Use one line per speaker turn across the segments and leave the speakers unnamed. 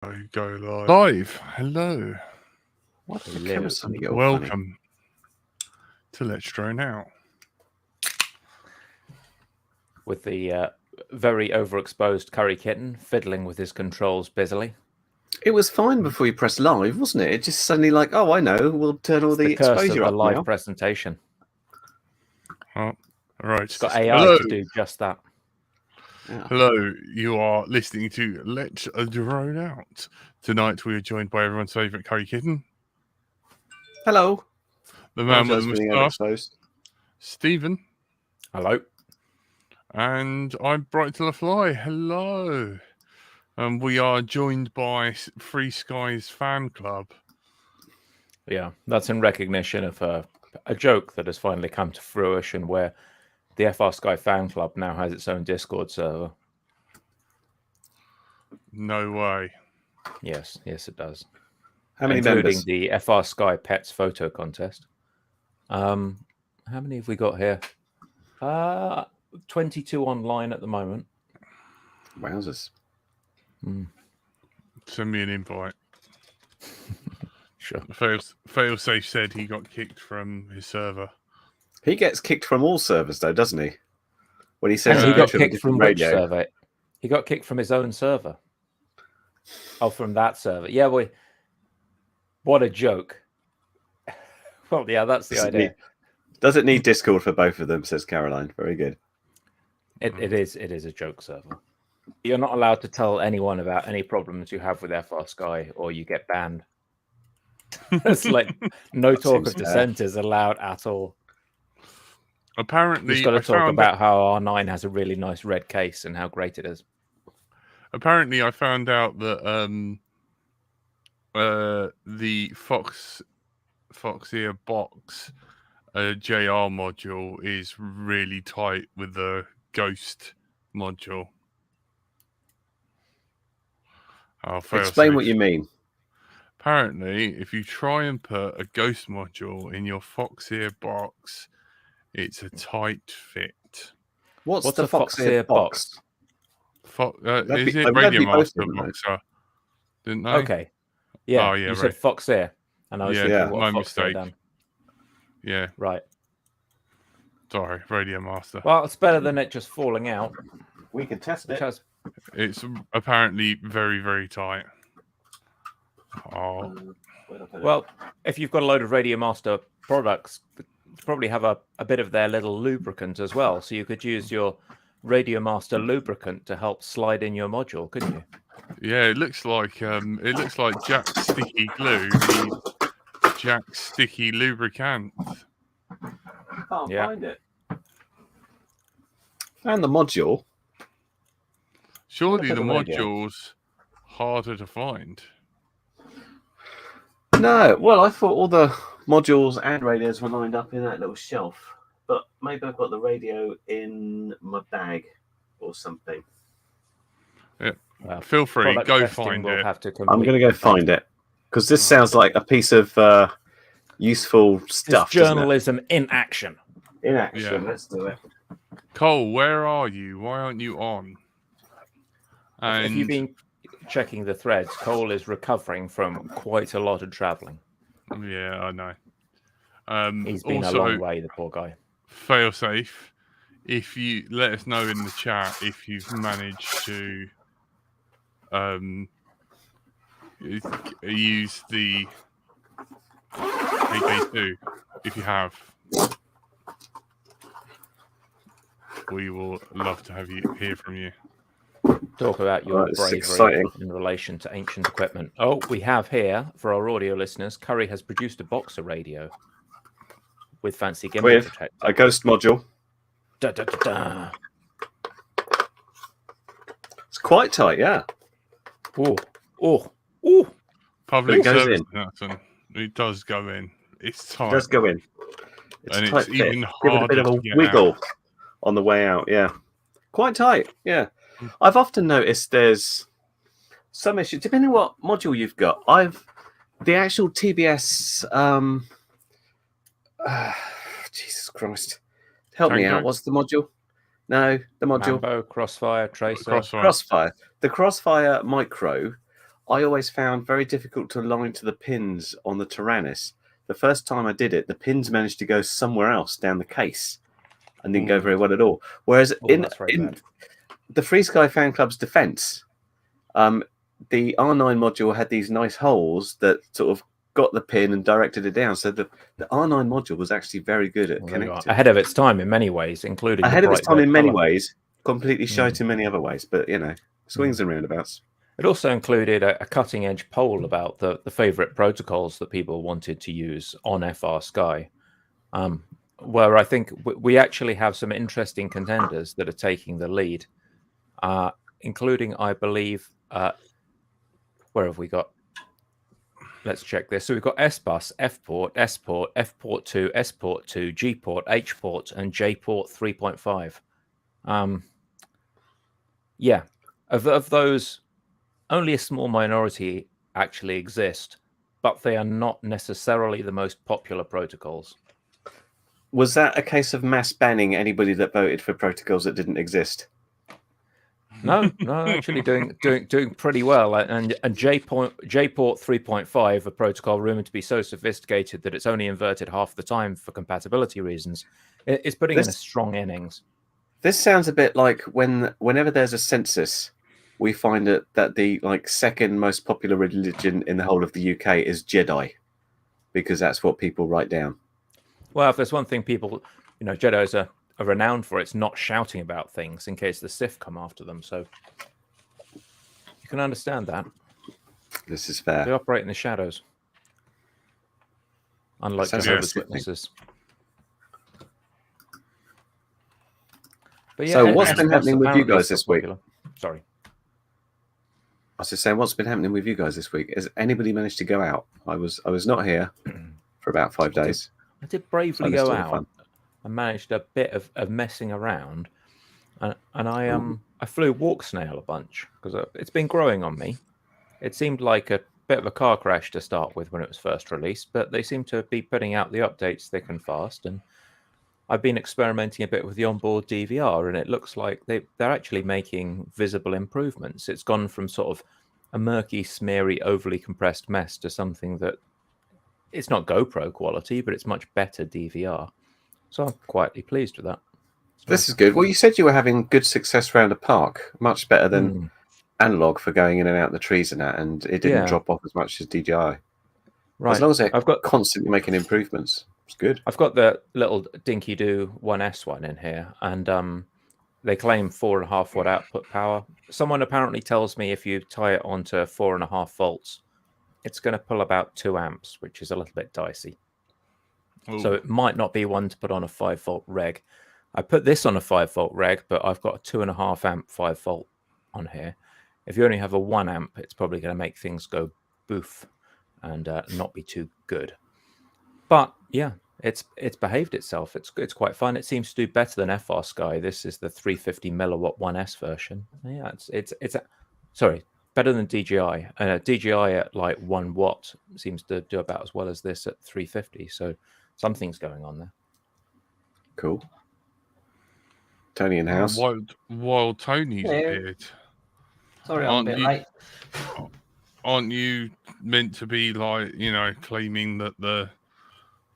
I go live. Hello.
What the camera's funny.
Welcome to Let's Drone Out.
With the very overexposed curry kitten fiddling with his controls busily.
It was fine before you pressed live, wasn't it? It just suddenly like, oh, I know, we'll turn all the
curse
exposure
of
up
the live
now.
presentation.
Oh, all right.
It's got AI to do just that.
Yeah. Hello, you are listening to Let's Drone Out. Tonight we are joined by everyone's favourite curry kitten.
Hello.
The man with the moustache, Stephen.
Hello.
And I'm Brighton the Fly. Hello. And we are joined by Free Skies Fan Club.
Yeah, that's in recognition of a joke that has finally come to fruition where the FR Sky Fan Club now has its own Discord server.
No way.
Yes, it does.
How many
including
members?
The FR Sky Pets photo contest. How many have we got here? 22 online at the moment.
Wowzers.
Send me an invite.
Sure.
Failsafe said he got kicked from his server.
He gets kicked from all servers, though, doesn't he? When he says
he got kicked from which server? He got kicked from his own server. Oh, from that server. Yeah, what a joke. Well, yeah, that's the idea.
Does it need Discord for both of them, says Caroline. Very good.
It is a joke server. You're not allowed to tell anyone about any problems you have with FR Sky or you get banned. It's like no talk of dissent is allowed at all.
Apparently,
you've got to talk about how R9 has a really nice red case and how great it is.
Apparently, I found out that the Foxeer box JR module is really tight with the Ghost module.
Explain what you mean.
Apparently, if you try and put a Ghost module in your Foxeer box, it's a tight fit.
What's the Foxeer box?
Is it Radio Master Boxer? Didn't they?
Okay. Yeah.
Oh, yeah,
you said Foxeer. And I was thinking, what
my
mistake.
Done? Yeah.
Right.
Sorry, Radio Master.
Well, it's better than it just falling out.
We can test it.
It's apparently very, very tight. Oh.
Well, if you've got a load of Radio Master products, you probably have a bit of their little lubricant as well. So you could use your Radio Master lubricant to help slide in your module, couldn't you?
Yeah, it looks like Jack's sticky glue, Jack's sticky lubricant.
Can't find it. Found the module.
Surely the module's harder to find.
No, well, I thought all the modules and radios were lined up in that little shelf, but maybe I've got the radio in my bag or something.
Yeah, feel free, go find it.
I'm going to go find it because this sounds like a piece of useful stuff.
It's journalism in action.
In action, Let's do it.
Cole, where are you? Why aren't you on?
And if you've been checking the threads, Cole is recovering from quite a lot of travelling.
Yeah, I know.
He's been a long way, the poor guy.
Failsafe, if you let us know in the chat if you've managed to use the AK2. If you have, we will love to have you hear from you.
Talk about your bravery in relation to ancient equipment. Oh, we have here, for our audio listeners, Curry has produced a Boxer radio with fancy gimbal protector.
A Ghost module.
Da, da, da, da.
It's quite tight, yeah.
Oh.
Public service announcement. It does go in. It's tight.
It does go in.
It's even harder.
Give it a bit of a wiggle on the way out, yeah. Quite tight, yeah. I've often noticed there's some issue, depending on what module you've got. The actual TBS, Jesus Christ. Help me out. What's the module? No, the module.
Mambo, Crossfire, Tracer.
Crossfire. The Crossfire Micro, I always found very difficult to align to the pins on the Tyrannus. The first time I did it, the pins managed to go somewhere else down the case and didn't go very well at all. Whereas in the Free Sky Fan Club's defense, the R9 module had these nice holes that sort of got the pin and directed it down. So the R9 module was actually very good at connecting.
Ahead of its time in many ways, including
ahead of its time in many ways, completely shite in many other ways. But, you know, swings and roundabouts.
It also included a cutting-edge poll about the favorite protocols that people wanted to use on FR Sky, where I think we actually have some interesting contenders that are taking the lead, including, I believe, where have we got? Let's check this. So we've got S-Bus, F-Port, S-Port, F-Port 2, S-Port 2, G-Port, H-Port, and J-Port 3.5. Yeah, of those, only a small minority actually exist, but they are not necessarily the most popular protocols.
Was that a case of mass banning anybody that voted for protocols that didn't exist?
No, actually doing pretty well. And J-Port 3.5, a protocol rumored to be so sophisticated that it's only inverted half the time for compatibility reasons, is putting in a strong innings.
This sounds a bit like whenever there's a census, we find that the second most popular religion in the whole of the UK is Jedi, because that's what people write down.
Well, if there's one thing people, Jedis are renowned for, it's not shouting about things in case the Sith come after them. So you can understand that.
This is fair.
They operate in the shadows, unlike Jehovah's Witnesses. But yeah,
so what's been happening with you guys this week?
Sorry.
I was just saying, what's been happening with you guys this week? Has anybody managed to go out? I was not here for about 5 days.
I did bravely go out. I managed a bit of messing around, and I flew walk snail a bunch because it's been growing on me. It seemed like a bit of a car crash to start with when it was first released, but they seem to be putting out the updates thick and fast, and I've been experimenting a bit with the onboard DVR, and it looks like they're actually making visible improvements. It's gone from sort of a murky, smeary, overly compressed mess to something that it's not GoPro quality, but it's much better DVR. So I'm quietly pleased with that.
This is good. Well, you said you were having good success around the park, much better than analog for going in and out the trees and that, and it didn't drop off as much as DJI.
Right.
As long as they're constantly making improvements, it's good.
I've got the little Dinky Doo 1S one in here, and they claim 4.5 watt output power. Someone apparently tells me if you tie it onto 4.5 volts, it's going to pull about 2 amps, which is a little bit dicey. Ooh. So it might not be one to put on a 5 volt reg. I put this on a 5 volt reg, but I've got a 2.5 amp 5 volt on here. If you only have a 1 amp, it's probably going to make things go boof and not be too good. But yeah, it's behaved itself. It's quite fun. It seems to do better than FR Sky. This is the 350 milliwatt 1S version. Yeah, it's better than DJI. DJI at like 1 watt seems to do about as well as this at 350. So something's going on there.
Cool. Tony in house.
While Tony's appeared.
Sorry, I'm a bit late.
Aren't you meant to be claiming that the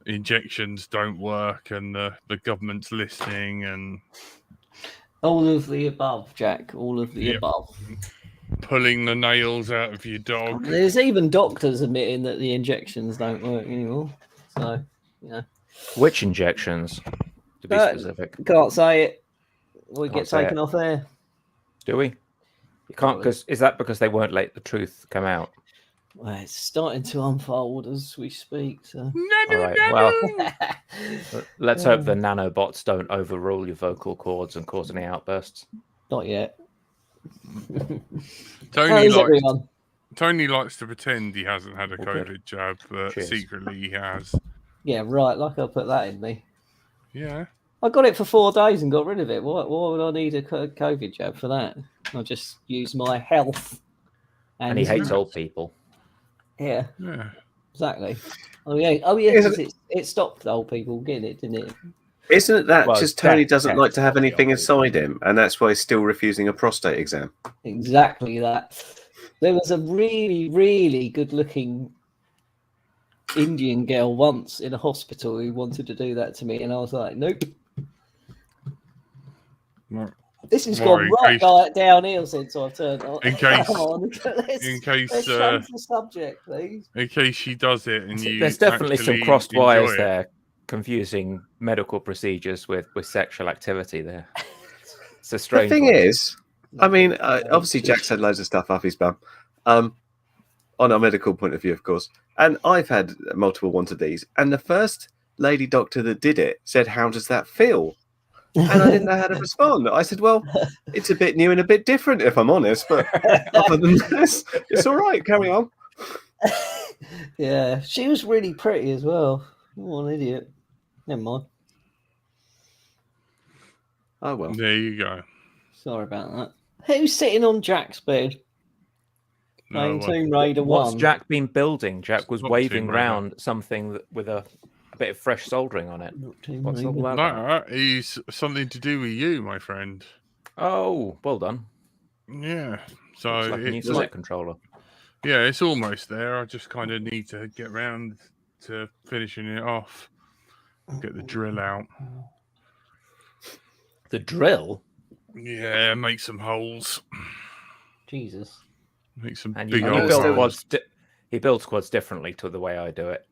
injections don't work and the government's listening and
all of the above, Jack? All of the above.
Pulling the nails out of your dog.
There's even doctors admitting that the injections don't work anymore. So,
Which injections, to be specific?
Can't say it. We get taken off there.
Do we? You can't, is that because they won't let the truth come out?
Well, it's starting to unfold as we speak. So.
All right. Well, let's hope the nanobots don't overrule your vocal cords and cause any outbursts.
Not yet.
Tony likes to pretend he hasn't had a COVID jab, but secretly he has.
Yeah, right. Like I'll put that in me.
Yeah.
I got it for 4 days and got rid of it. Why would I need a COVID jab for that? I'll just use my health.
And he hates old people.
Yeah.
Yeah.
Exactly. Oh yeah. It stopped old people getting it, didn't it?
Isn't it that just Tony doesn't like to have anything inside him, and that's why he's still refusing a prostate exam?
Exactly that. There was a really, really good-looking Indian girl once in a hospital who wanted to do that to me, and I was like, nope. This has gone right downhill since I've turned on.
In case,
Come on, let's change the subject, please.
In case she does it, and you
there's definitely some crossed wires
it.
there, confusing medical procedures with sexual activity. There, it's a strange.
The thing
one.
is, I mean, obviously Jack said loads of stuff off his bum, on a medical point of view, of course. And I've had multiple ones of these, and the first lady doctor that did it said, "How does that feel?" And I didn't know how to respond. I said, well, it's a bit new and a bit different, if I'm honest. But other than this, it's all right. Carry on.
Yeah, she was really pretty as well. What an idiot. Never mind.
Oh, well.
There you go.
Sorry about that. Who's sitting on Jack's bed? Playing Tomb Raider 1.
What's Jack been building? Jack was waving round something with a bit of fresh soldering on it. What's all that?
That is something to do with you, my friend.
Oh, well done.
Yeah. So
it's like a new flight controller.
Yeah, it's almost there. I just kind of need to get round to finishing it off. Get the drill out.
The drill?
Yeah, make some holes.
Jesus.
Make some
and
big
holes. He builds quads differently to the way I do it.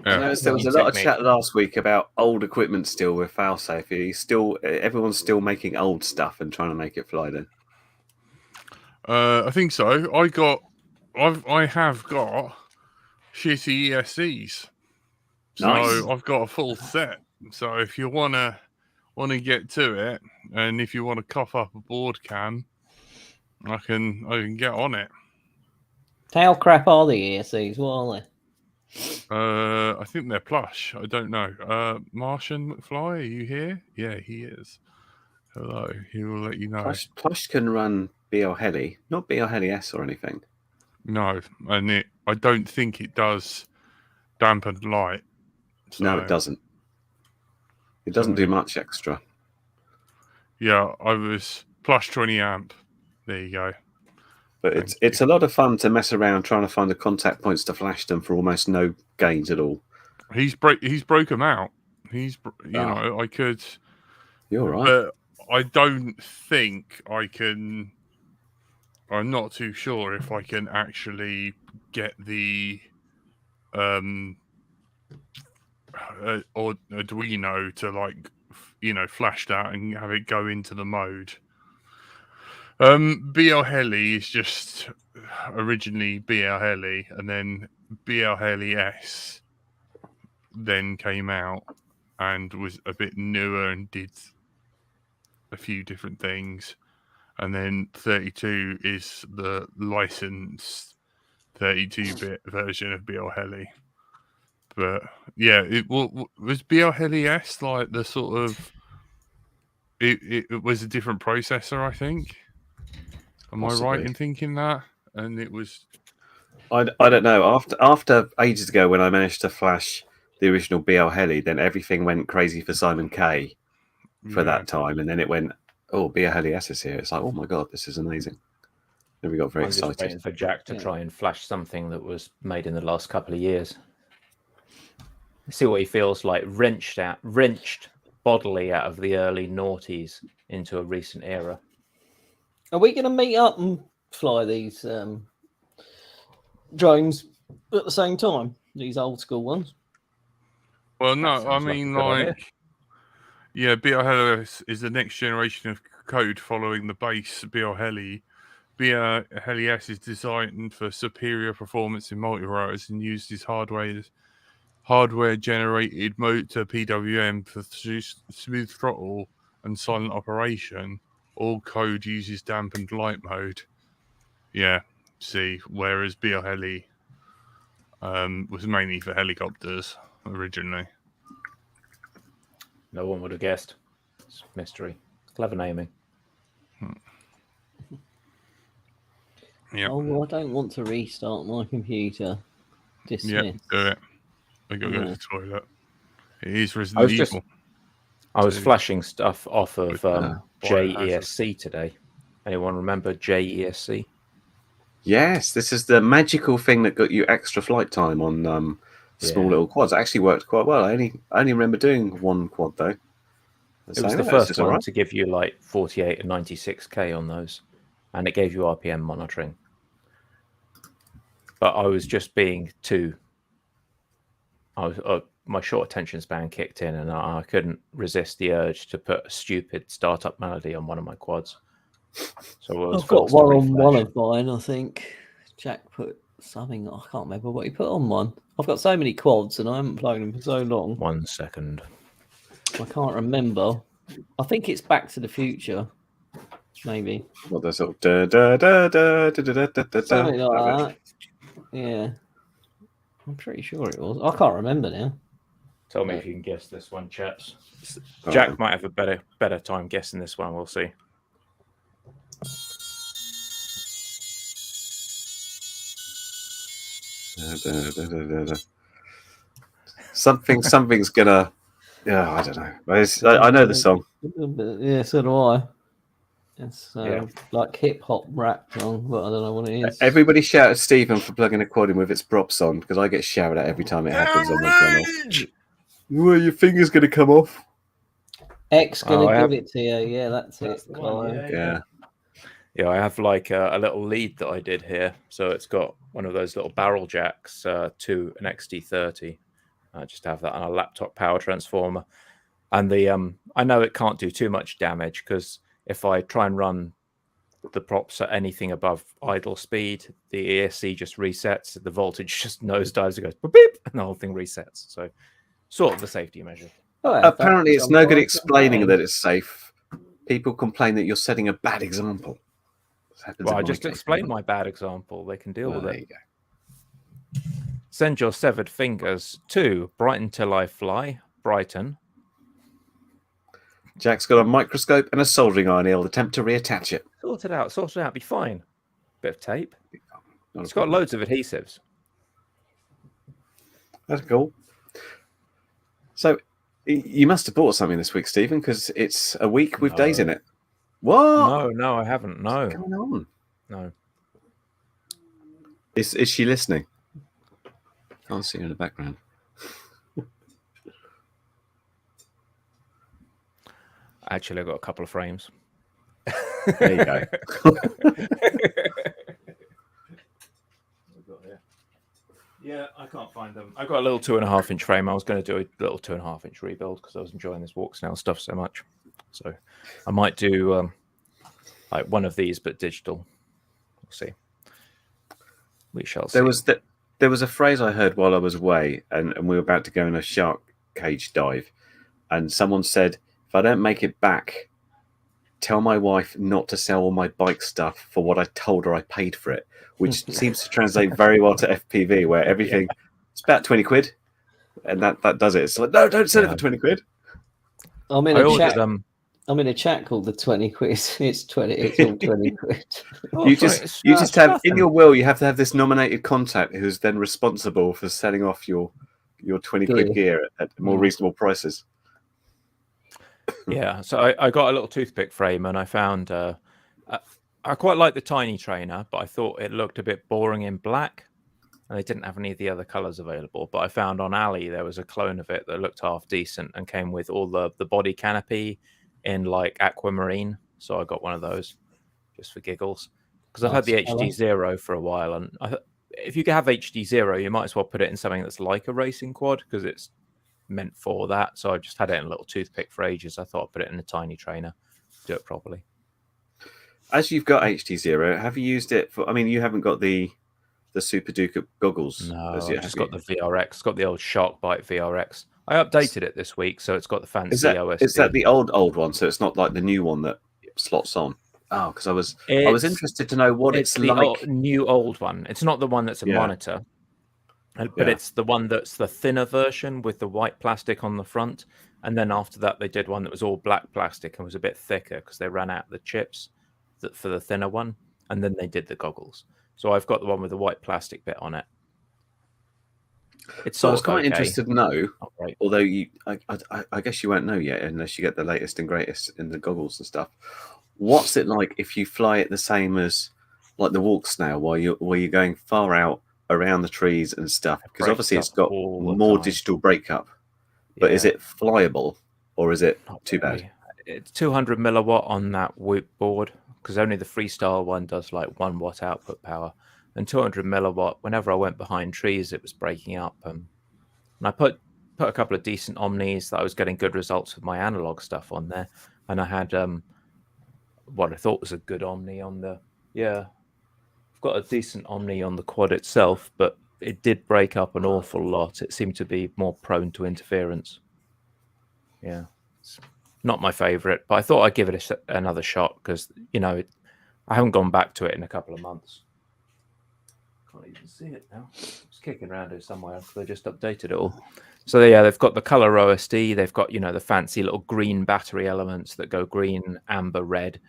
Yeah. There was a lot of chat last week about old equipment still with foul safety. Everyone's still making old stuff and trying to make it fly then.
I think so. I have got shitty ESCs. So
nice.
I've got a full set. So if you wanna get to it, and if you want to cough up a board cam, I can get on it.
How crap are the ESCs? What are they?
I think they're plush. I don't know. Martian McFly, are you here? Yeah, he is. Hello. He will let you know.
Plush can run BL Heli, not BL Heli S or anything.
No, and I don't think it does dampened light. So,
no, it doesn't. It doesn't do much extra.
Yeah, I was plush 20 amp. There you go.
But it's a lot of fun to mess around trying to find the contact points to flash them for almost no gains at all.
He's broke them out. Know, I could.
You're right.
But I don't think I can. I'm not too sure if I can actually get the or Arduino to flash that and have it go into the mode. BL Heli is just originally BL Heli, and then BL Heli S then came out and was a bit newer and did a few different things. And then 32 is the licensed 32-bit version of BL Heli. But yeah, was BL Heli S like the sort of it was a different processor, I think. Am Possibly. I right in thinking that? And it was.
I don't know. After ages ago, when I managed to flash the original BL Heli, then everything went crazy for Simon K. For that time, and then it went, oh, BL Heli S is here. It's like, oh my god, this is amazing. Then we got very excited.
Just waiting for Jack to try and flash something that was made in the last couple of years. See what he feels like wrenched bodily out of the early noughties into a recent era.
Are we going to meet up and fly these drones at the same time? These old school ones?
Well, no, I mean, yeah, BL Heli is the next generation of code following the base BL Heli. BL Heli S is designed for superior performance in multi-rotors and uses hardware-generated motor PWM for smooth throttle and silent operation. All code uses dampened light mode. Yeah, see, whereas BL Heli was mainly for helicopters originally.
No one would have guessed. It's mystery. Clever naming.
Yeah.
Oh, I don't want to restart my computer. Dismiss.
Yeah, do it. I got to go to the toilet. It is Resident Evil.
I was flashing stuff off of JESC today. Anyone remember JESC?
Yes, this is the magical thing that got you extra flight time on small
Yeah.
little quads. It actually worked quite well. I only remember doing one quad though.
It was the first one to give you like 48 and 96k on those, and it gave you RPM monitoring. But I was just being too. My short attention span kicked in, and I couldn't resist the urge to put a stupid startup melody on one of my quads. So
I've got one on one of mine. I think Jack put something. I can't remember what he put on one. I've got so many quads, and I haven't played them for so long.
1 second.
I can't remember. I think it's Back to the Future, maybe.
What the sort of
Something like that. Yeah, I'm pretty sure it was. I can't remember now.
Tell me if you can guess this one, chaps. Jack might have a better time guessing this one. We'll see.
Something's gonna. Yeah, I don't know. I know the song.
Yeah, so do I. It's like hip hop rap song, but I don't know what it is.
Everybody shout at Stephen for plugging a quad in with its props on, because I get shouted at every time it happens on my channel. Well, your finger's gonna come off.
X gonna give it to you. Yeah, that's it.
Yeah, I have like a little lead that I did here. So it's got one of those little barrel jacks to an XT30. I just have that on a laptop power transformer. And the I know it can't do too much damage, because if I try and run the props at anything above idle speed, the ESC just resets, the voltage just nosedives, it goes beep, and the whole thing resets. So sort of a safety measure.
Apparently it's no good explaining that it's safe. People complain that you're setting a bad example.
Well, I just explained my bad example. They can deal with it.
There you go.
Send your severed fingers to Brighton till I fly, Brighton.
Jack's got a microscope and a soldering iron. He'll attempt to reattach it.
Sort it out, be fine. Bit of tape. It's got loads of adhesives.
That's cool. So, you must have bought something this week, Stephen, because it's a week with days in it. What?
No, I haven't. No.
What's going on?
No.
Is she listening? Can't see her in the background.
Actually, I've got a couple of frames.
There you go.
Yeah, I can't find them. I've got a little 2.5-inch frame. I was going to do a little 2.5-inch rebuild because I was enjoying this walk snail stuff so much. So I might do like one of these, but digital. We'll see. We shall see.
There was a phrase I heard while I was away, and we were about to go in a shark cage dive, and someone said, "If I don't make it back, tell my wife not to sell all my bike stuff for what I told her I paid for it," which seems to translate very well to FPV, where everything it's about 20 quid, and that does it. It's like, no, don't sell it for 20 quid.
I'm in a chat called the 20 quid. It's 20. It's all 20 quid.
You just have in your will. You have to have this nominated contact who's then responsible for selling off your 20 quid gear at more reasonable prices.
Yeah, so I got a little toothpick frame, and I found I quite like the tiny trainer, but I thought it looked a bit boring in black, and they didn't have any of the other colors available. But I found on Ali there was a clone of it that looked half decent and came with all the body canopy in like aquamarine. So I got one of those just for giggles, because I've had the HD Zero for a while, and if you have HD Zero, you might as well put it in something that's like a racing quad, because it's meant for that. So I just had it in a little toothpick for ages. I thought I'd put it in a tiny trainer, do it properly. As
you've got HD Zero, have you used it for? I mean, you haven't got the Super Duker goggles.
No, I've just got the VRX. It's got the old Sharkbite VRX. I updated it this week, so it's got the fancy OS.
Is that the old one? So it's not like the new one that slots on. Oh, because I was interested to know what it's like.
New old one. It's not the one that's a monitor. But it's the one that's the thinner version with the white plastic on the front. And then after that, they did one that was all black plastic and was a bit thicker because they ran out of the chips for the thinner one. And then they did the goggles. So I've got the one with the white plastic bit on it.
I was quite interested to know, although I guess you won't know yet unless you get the latest and greatest in the goggles and stuff. What's it like if you fly it the same as like the walk snail, while you're going far out around the trees and stuff? Because obviously it's got more digital breakup. But is it flyable, or is it too bad?
It's 200 milliwatt on that Whoop board, because only the freestyle one does like 1 watt output power, and 200 milliwatt. Whenever I went behind trees, it was breaking up. And I put a couple of decent Omnis that I was getting good results with my analog stuff on there, and I had what I thought was a good Omni on the I've got a decent Omni on the quad itself, but it did break up an awful lot. It seemed to be more prone to interference. Yeah, it's not my favorite, but I thought I'd give it another shot because, you know, I haven't gone back to it in a couple of months. Can't even see it now. It's kicking around here somewhere because they just updated it all. So yeah, they've got the color OSD. They've got, you know, the fancy little green battery elements that go green, amber, red,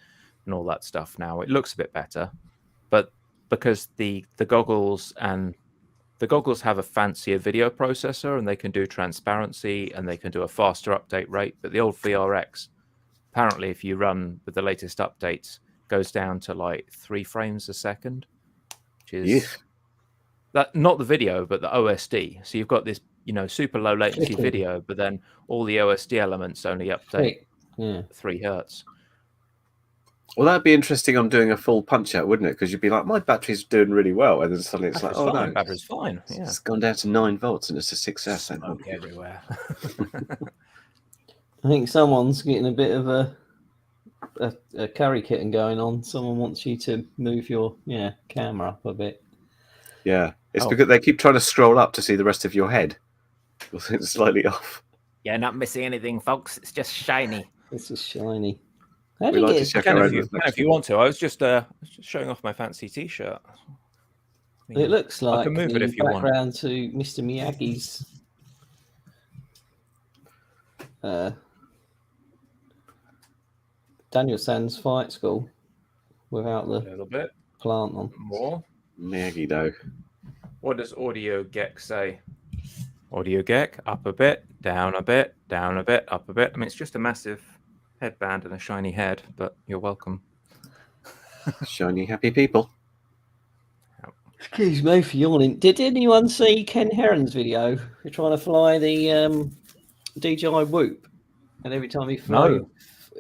and all that stuff. Now it looks a bit better, but because the goggles have a fancier video processor and they can do transparency and they can do a faster update rate. But the old VRX, apparently, if you run with the latest updates, goes down to like 3 frames a second, which is that not the video, but the OSD. So you've got this, you know, super low latency video, but then all the OSD elements only update 3 hertz.
Well, that'd be interesting on doing a full punch out, wouldn't it? Because you'd be like, my battery's doing really well, and then suddenly it's like, oh no,
battery's fine. Yeah,
it's gone down to 9 volts and it's a success.
Smoke everywhere.
I think someone's getting a bit of a curry kitten going on. Someone wants you to move your camera up a bit.
Yeah, it's because they keep trying to scroll up to see the rest of your head. It's slightly off.
Yeah, not missing anything, folks. It's just shiny.
It's just shiny.
We like to check our own
if you want to. I was just showing off my fancy T-shirt.
It looks like
I can move it if you want.
Background to Mr. Miyagi's Daniel San's Fight School without the
little bit
plant on.
More
Miyagi though.
What does Audio Gek say? Audio Gek, up a bit, down a bit, down a bit, up a bit. I mean, it's just a massive headband and a shiny head, but you're welcome.
Shiny, happy people.
Excuse me for yawning. Did anyone see Ken Heron's video? You're trying to fly the DJI Whoop, and every time he flew,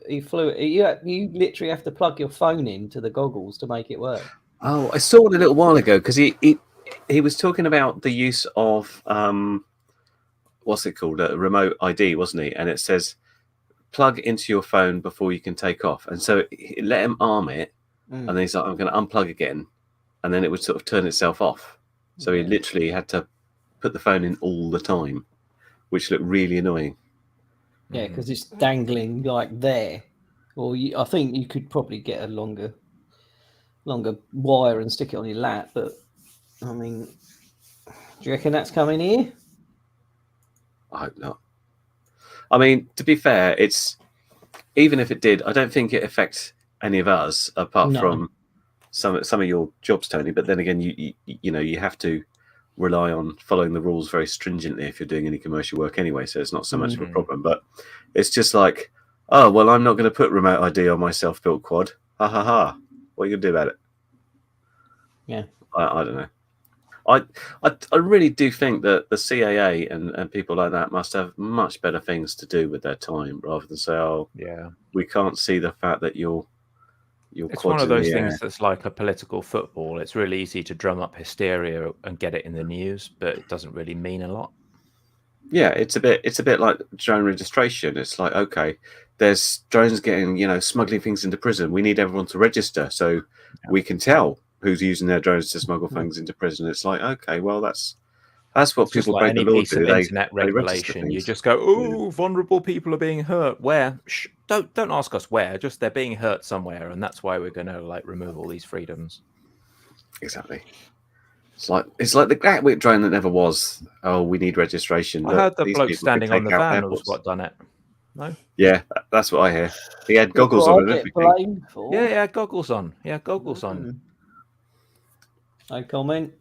you literally have to plug your phone into the goggles to make it work.
Oh, I saw it a little while ago because he was talking about the use of what's it called, a remote ID, wasn't he? And it says plug into your phone before you can take off, and so it let him arm it, and then he's like, I'm going to unplug again, and then it would sort of turn itself off. So he literally had to put the phone in all the time, which looked really annoying.
Yeah, because it's dangling like there. Or I think you could probably get a longer wire and stick it on your lap. But I mean, do you reckon that's coming here?
I hope not. I mean, to be fair, it's even if it did, I don't think it affects any of us apart from some of your jobs, Tony. But then again, you know, you have to rely on following the rules very stringently if you're doing any commercial work anyway. So it's not so much of a problem. But it's just like, oh well, I'm not going to put remote ID on my self-built quad. Ha ha ha! What are you going to do about it?
Yeah,
I don't know. I really do think that the CAA and people like that must have much better things to do with their time rather than say, oh, yeah, we can't see the fact that you're
it's one of those things that's like a political football. It's really easy to drum up hysteria and get it in the news, but it doesn't really mean a lot.
Yeah, it's a bit like drone registration. It's like, okay, there's drones getting, smuggling things into prison. We need everyone to register so we can tell who's using their drones to smuggle things into prison. It's like, okay, well, that's what people break the law do.
Internet regulation. You just go, oh, vulnerable people are being hurt. Where? Don't ask us where. Just they're being hurt somewhere, and that's why we're going to remove all these freedoms.
Exactly. It's like the Gatwick drone that never was. Oh, we need registration.
I heard the bloke standing on the van was what done it. No.
Yeah, that's what I hear. He had goggles on and everything.
Yeah, goggles on. Yeah, goggles on.
No comment.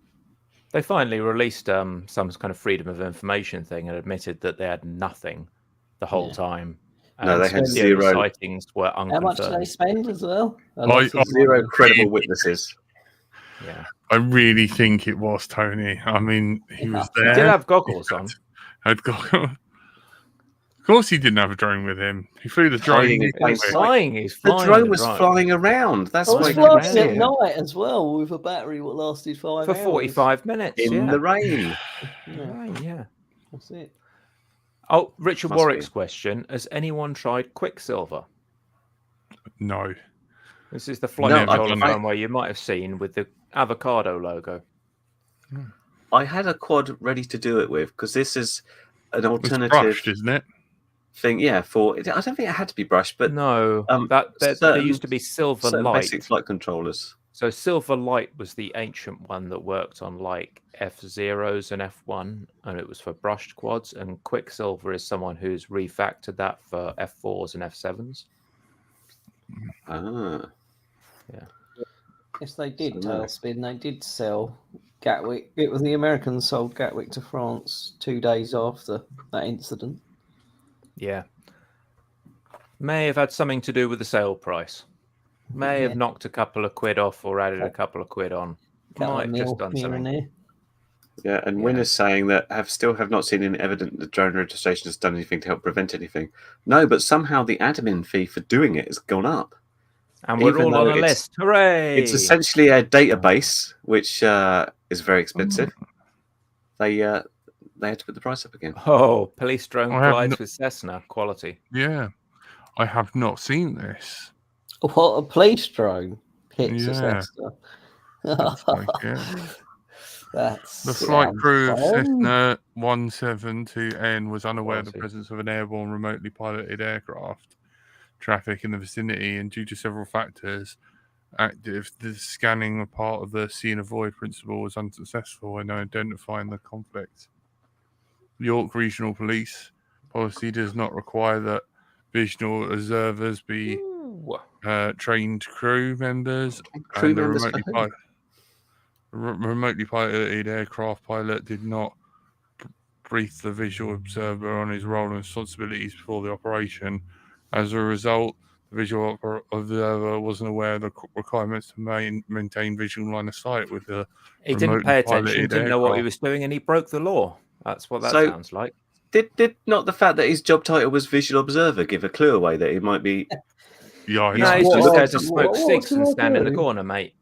They finally released some kind of freedom of information thing and admitted that they had nothing the whole time.
No, they had zero
sightings. Were unconfirmed.
How much did they spend as well?
Zero credible witnesses.
Yeah.
I really think it was Tony. I mean, he was there.
He did have goggles on.
Had goggles. Of course, he didn't have a drone with him. He flew the drone.
Hiding in plain
He's
sight.
flying. He's
The
flying.
drone was flying around. That's
I
why
was
he couldn't
flying
see
at
it.
night as well with a battery what lasted 5
for
hours.
45 minutes.
In the rain.
Right, yeah.
That's it.
Oh, Richard
Must
Warwick's
be.
question: has anyone tried Quicksilver?
No.
This is the flight
No,
controller
I've-
phone where you might have seen with the avocado logo.
I had a quad ready to do it with because this is an
It's
alternative
brushed, isn't it?
thing. Yeah, I don't think it had to be brushed, but
No, there
certain-
used to be Silver
certain
Light.
basic flight controllers.
So Silver Light was the ancient one that worked on like F0s and F1, and it was for brushed quads. And Quicksilver is someone who's refactored that for F4s and F7s.
Ah,
Yes, they did
So no.
Tailspin. They did sell Gatwick. It was the Americans sold Gatwick to France 2 days after that incident.
Yeah. May have had something to do with the sale price. May have
Yeah.
knocked a couple of quid off or added a couple of quid on.
Couple
Might
of
have just
mil
done
here and
something.
there.
yeah. And
Yeah.
Win is saying that still have not seen any evidence that drone registration has done anything to help prevent anything. No, but somehow the admin fee for doing it has gone up.
And we're
Even
all
though
on a
it's-
list. Hooray!
It's essentially a database, which is very expensive. They had to put the price up again.
Oh, police drone
I have
collides
no-
with Cessna. Quality.
Yeah. I have not seen this.
What a police drone hits
Yeah.
a Cessna.
Looks like it.
That's
The flight crew of
fun.
Cessna 172N was unaware of the
Quality.
presence of an airborne remotely piloted aircraft traffic in the vicinity, and due to several factors, the scanning of part of the see and avoid principle was unsuccessful in identifying the conflict. York Regional Police policy does not require that visual observers be
Ooh.
trained crew members,
Crew
and the
members for
remotely piloted aircraft pilot did not brief the visual observer on his role and responsibilities before the operation. As a result, the visual observer wasn't aware of the requirements to maintain visual line of sight with the
He didn't pay
remotely
attention,
piloted
didn't know what he
aircraft.
was doing, and he broke the law. That's what that
So-
sounds like.
Did not the fact that his job title was visual observer give a clue away that he might be?
Yeah, I
No,
Yeah,
he's
what-
just
what-
scared to smoke
what
cigs
can
and
I
stand in the
do?
corner, mate.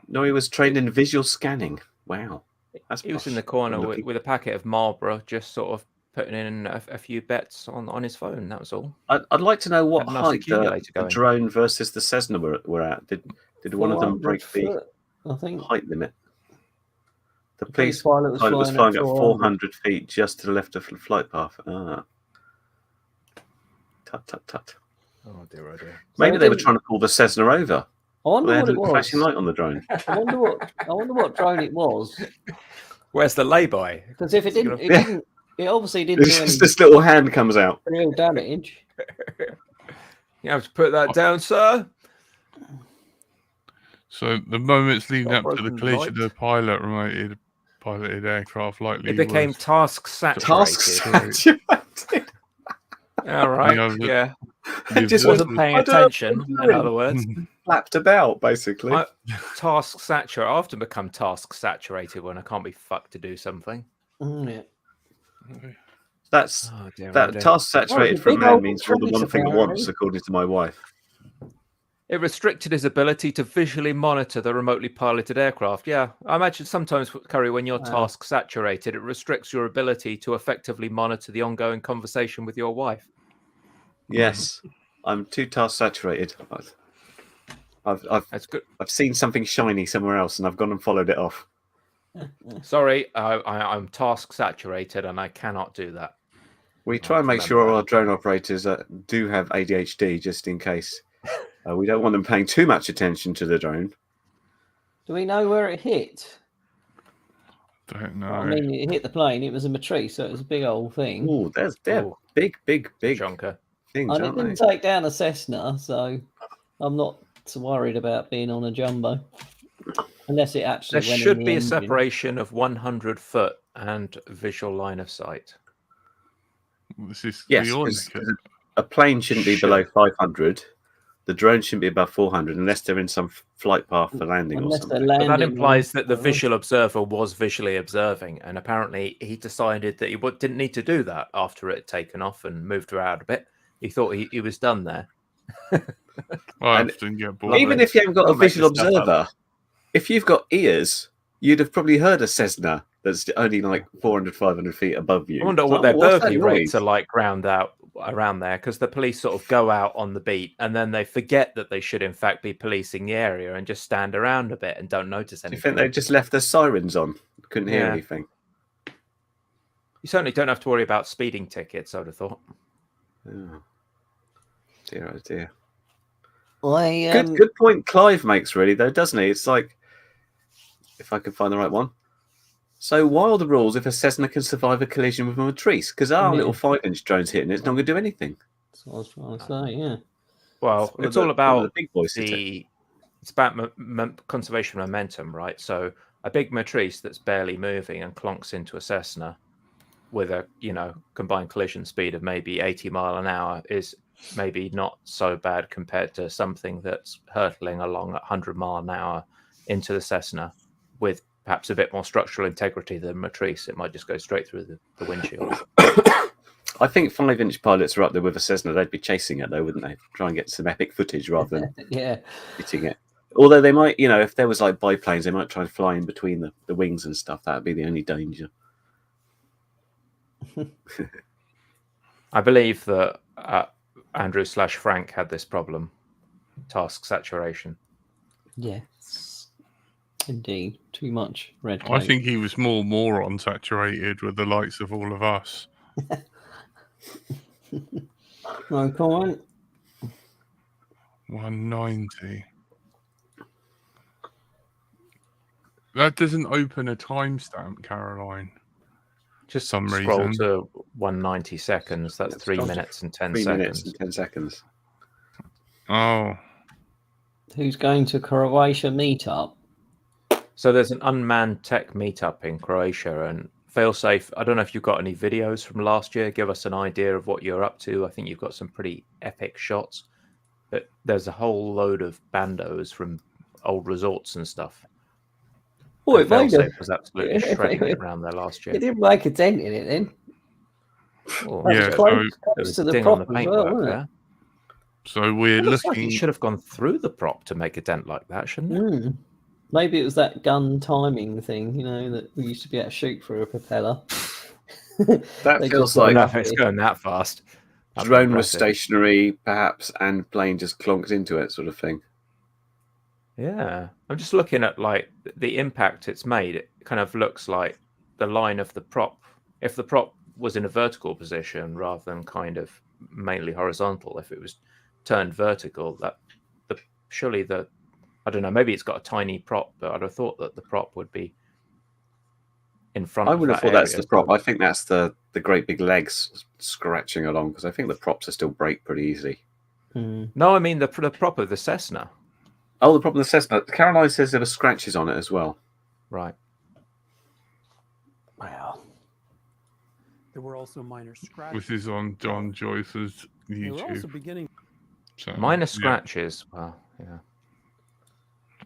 No, he was trained in visual scanning. Wow, that's
He was in
posh.
the corner
Good
with,
looking.
with a packet of Marlboro, just sort of putting in a few bets on his phone. That was all.
I'd like to know what
Had a nice
height
accumulator
the
going.
drone versus the Cessna were at. Did one of them
400
break the
foot, I think.
height limit? The
The
police
pilot was
pilot was
flying
flying
at
at 400 feet just to the left of the flight path. Ah. Tut, tut, tut.
Oh dear, oh dear.
Maybe
it
they were
didn't-
trying to pull the Cessna over.
I wonder
They had
what
a
it was.
flashing light on the drone.
I wonder what drone it was.
Where's the lay-by?
Because if it didn't, it
Yeah.
didn't. It obviously didn't do
It's
any
just this little hand comes out.
real damage.
You have to put that down, sir.
So the moments leading
Got
up to the
broken
collision
light.
of the piloted aircraft likely
It became
was
task saturated.
Task saturated.
All right.
Yeah, the-
Yeah.
the
Just
Wasn't
observer-
paying
I don't know what
attention.
I'm
In
doing.
other words,
Flapped about, basically.
task saturated. I often become task saturated when I can't be fucked to do something.
Yeah.
That's
Oh dear. oh
that
dear.
task saturated
a
for a
big
man
old
means you're the
trace
one thing at
apparently.
once, according to my wife.
It restricted his ability to visually monitor the remotely piloted aircraft. Yeah, I imagine sometimes, Curry, when you're
Wow.
task saturated, it restricts your ability to effectively monitor the ongoing conversation with your wife.
Yes, I'm too task saturated. I've
That's good.
seen something shiny somewhere else, and I've gone and followed it off.
Sorry, I'm task saturated and I cannot do that.
We try and make
remember
sure
that.
our drone operators do have ADHD, just in case. We don't want them paying too much attention to the drone.
Do we know where it hit?
Don't know.
I mean, it hit the plane. It was a Matrice, so it was a big old thing.
Oh, they're
Ooh.
big
Chonker.
things,
And it
aren't they?
didn't take down a Cessna, so I'm not so worried about being on a jumbo. Unless it actually
There
went in
should
the
be a
engine.
separation of 100 foot and visual line of sight.
This is
Yes,
the
'cause
Ornica.
a plane shouldn't be below 500, The drone shouldn't be above 400 unless they're in some flight path for landing or
Unless they're
something.
But that
landing.
implies that the visual observer was visually observing, and apparently he decided that he didn't need to do that after it had taken off and moved around a bit. He thought he was done there.
I
And
often get bored.
Even if you haven't got a
Don't make
visual
this stuff up.
observer, if you've got ears, you'd have probably heard a Cessna that's only like 400, 500 feet above you.
I wonder
It's
what
like,
their
what's that
burglary rates
noise?
are like around there, because the police sort of go out on the beat and then they forget that they should in fact be policing the area and just stand around a bit and don't notice
Do you
anything.
think they just left their sirens on? Couldn't hear
Yeah.
anything.
You certainly don't have to worry about speeding tickets, I would have thought.
Oh. Dear, oh dear.
I
Good point Clive makes, really, though, doesn't he? It's like, if I can find the right one. So why are the rules if a Cessna can survive a collision with a Matrice? Because our
Yeah.
little 5-inch drone's hitting it's not going to do anything.
That's what I was trying to say. Yeah.
Well,
one of
it's
the-
all
one of
about
the big boys hit it.
it's about conservation momentum, right? So a big Matrice that's barely moving and clonks into a Cessna with a combined collision speed of maybe 80 mile an hour is maybe not so bad compared to something that's hurtling along at 100 mile an hour into the Cessna with perhaps a bit more structural integrity than Matrice. It might just go straight through the windshield.
I think 5-inch pilots are up there with a Cessna. They'd be chasing it, though, wouldn't they? Try and get some epic footage rather than
Yeah.
hitting it. Although they might, if there was like biplanes, they might try and fly in between the wings and stuff. That would be the only danger.
I believe that Andrew/Frank had this problem, task saturation.
Yes. Indeed. Too much red tape.
I think he was more moron saturated with the likes of all of us.
No comment.
190. That doesn't open a timestamp, Caroline.
Just
Some
scroll
reason.
to 190 seconds. That's
Let's
3
scroll to
minutes and 10
3
seconds.
minutes and 10 seconds.
Oh,
Who's going to Croatia meetup?
So there's an unmanned tech meetup in Croatia, and Failsafe, I don't know if you've got any videos from last year. Give us an idea of what you're up to. I think you've got some pretty epic shots. But there's a whole load of bandos from old resorts and stuff.
Oh,
And
it made a,
Failsafe was absolutely shredding it around there last year.
it didn't make a dent in it then.
Oh,
Yeah,
so
so
there
close
was
to
a
the
ding on the
prop as well,
paintwork
wasn't it?
there.
so we're
It looks like
looking.
it should have gone through the prop to make a dent like that, shouldn't it?
Mm. Maybe it was that gun timing thing, that we used to be able to shoot through a propeller.
That
They
feels
just
like
No, it's going that fast. That'd be
drone was
impressive.
stationary, perhaps, and plane just clonked into it, sort of thing.
Yeah, I'm just looking at like the impact it's made. It kind of looks like the line of the prop. If the prop was in a vertical position rather than kind of mainly horizontal, if it was turned vertical, surely I don't know, maybe it's got a tiny prop, but I'd have thought that the prop would be in front.
I
of
would have
that
thought that's
area,
the prop.
so-
I think that's the great big legs scratching along, because I think the props are still break pretty easily.
Mm.
No, I mean the prop of the Cessna.
Oh, the problem with the Cessna, Caroline says there were scratches on it as well.
Right.
Wow.
There were also minor scratches.
This is on John Joyce's
They were also
YouTube.
beginning.
So,
Minor
yeah,
scratches. Well, yeah.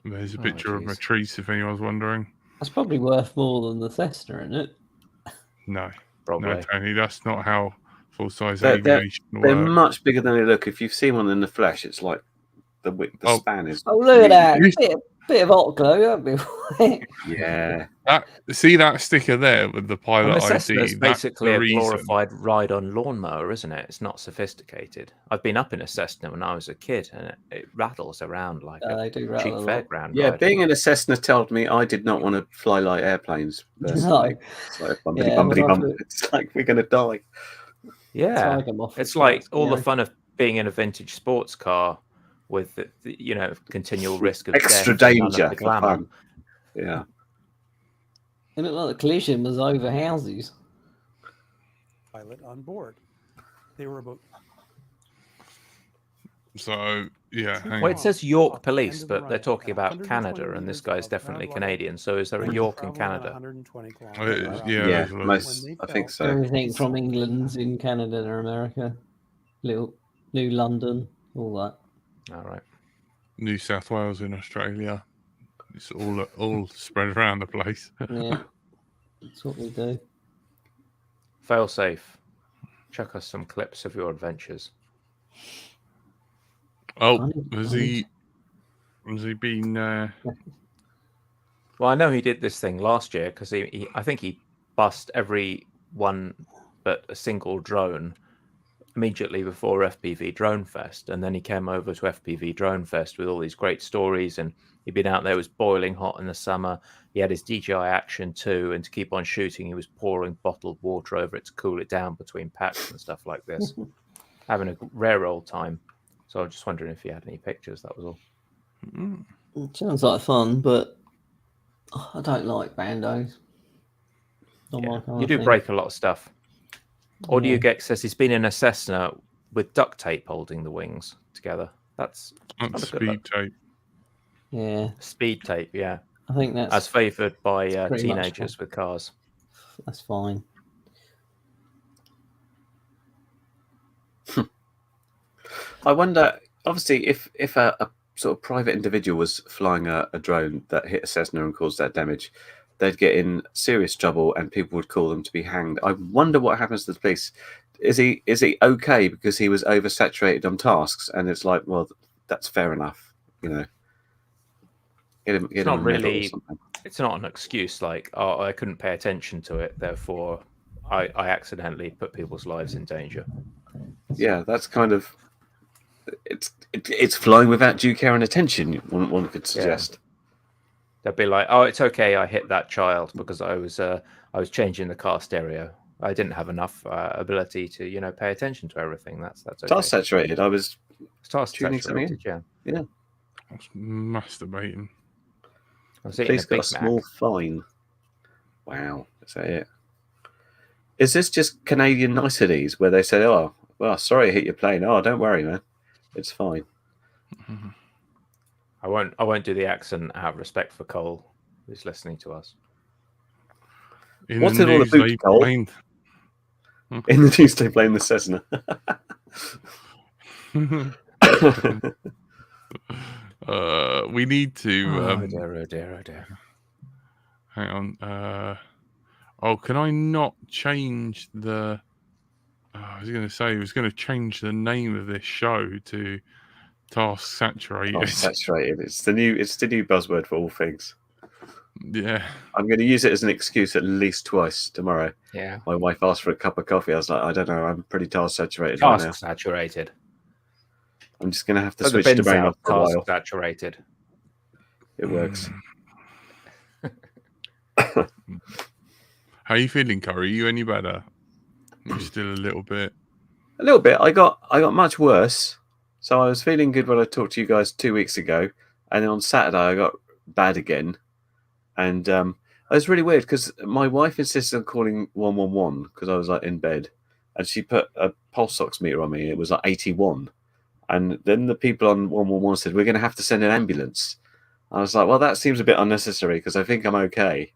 there's a
Oh,
picture of
geez.
Matrice if anyone's wondering.
That's probably worth more than the Cessna, isn't it?
No,
Probably.
no, Tony, that's not how full-size
They're-
aviation
They're
works.
much bigger than they look. If you've seen one in the flesh, it's like the
Oh.
span is.
Oh, look at
really
that. Bit of hot glue, that'd be
Yeah.
See that sticker there with the
Well,
pilot
the Cessna
ID?
is
That's
basically
the
a
reason.
glorified ride-on lawnmower, isn't it? It's not sophisticated. I've been up in a Cessna when I was a kid, and it rattles around like
They
a
do
cheap
rattle a lot.
fairground
Yeah,
ride.
being in a Cessna told me I did not want to fly like airplanes. Personally.
No.
It's like bumpity,
Yeah,
bumpity,
well,
bump. It's like we're going to die.
Yeah,
Tiger moth
it's
is
like
quite
all the
scary.
fun of being in a vintage sports car with the continual risk of
Extra
death and none of
danger
the
for
glamour.
fun. Yeah.
It looked like the collision was over houses.
Pilot on board. They were about.
So yeah, hang
Well,
on.
it says York
Off the
Police,
end of the
but they're
runway
talking
at
about
120
Canada, and this
meters
guy's
above
definitely
ground level.
Canadian. So is there a
They
York in
traveled at
Canada?
120
Oh,
kilometers
it is,
per hour.
yeah,
Yeah,
there's loads.
most,
When they
I think
fell,
so.
Everything from England's in Canada or America. New London, all that.
All right.
New South Wales in Australia. It's all spread around the place.
Yeah, that's what we do.
Fail safe. Chuck us some clips of your adventures.
Oh, has he been?
Well, I know he did this thing last year because I think he bust every one but a single drone immediately before FPV Drone Fest, and then he came over to FPV Drone Fest with all these great stories, and he'd been out there. It was boiling hot in the summer. He had his DJI Action 2, and to keep on shooting, he was pouring bottled water over it to cool it down between packs and stuff like this. Having a rare old time. So I was just wondering if he had any pictures. That was all.
It sounds like fun, but I don't like bandos. Not my kind
You
of
do
thing.
break a lot of stuff. Or do
Yeah.
you get, says he's been in a Cessna with duct tape holding the wings together? That's not a good
speed
look.
tape.
Yeah,
Speed tape, yeah.
I think that's
As favoured by
pretty much
teenagers with cars.
that's fine.
I wonder, obviously, if a sort of private individual was flying a drone that hit a Cessna and caused that damage, they'd get in serious trouble and people would call them to be hanged. I wonder what happens to the police. Is he okay because he was oversaturated on tasks? And it's like, well, that's fair enough, you know. Get him
not
a medal or
really-
something.
It's not an excuse like, oh, I couldn't pay attention to it, therefore I accidentally put people's lives in danger.
Yeah, that's kind of it's flying without due care and attention. One could suggest.
They'd be like, oh, it's okay, I hit that child because I was changing the car stereo. I didn't have enough ability to, pay attention to everything. That's okay.
Task saturated. I was
Task
tuning something
saturated,
in.
yeah.
I was masturbating.
I was eating
Police
a
got
Big
a small
Mac.
fine. Wow, is that it? Is this just Canadian niceties where they say, "Oh, well, sorry, I hit your plane. Oh, don't worry, man, it's fine."
I won't do the accent out of respect for Cole, who's listening to us.
In
What's
the
it all
news,
about,
they
Cole?
blamed-
In the news, they blame the Cessna.
We need to.
Oh dear.
Hang on. Can I not change the? I was going to say I was going to change the name of this show to Task Saturated.
Oh, saturated. It's the new buzzword for all things.
Yeah.
I'm going to use it as an excuse at least twice tomorrow.
Yeah.
My wife asked for a cup of coffee. I was like, I don't know. I'm pretty task saturated right now.
Task saturated.
I'm just going to have to
Put the
switch the
bins
brain
out,
off for a
task
while.
saturated.
It works.
How are you feeling, Curry? Are you any better? You're still a little bit.
A little bit. I got much worse. So I was feeling good when I talked to you guys 2 weeks ago, and then on Saturday I got bad again, and it was really weird because my wife insisted on calling 111 because I was like in bed, and she put a pulse ox meter on me. It was like 81, and then the people on 111 said we're going to have to send an ambulance. I was like, well, that seems a bit unnecessary because I think I'm okay.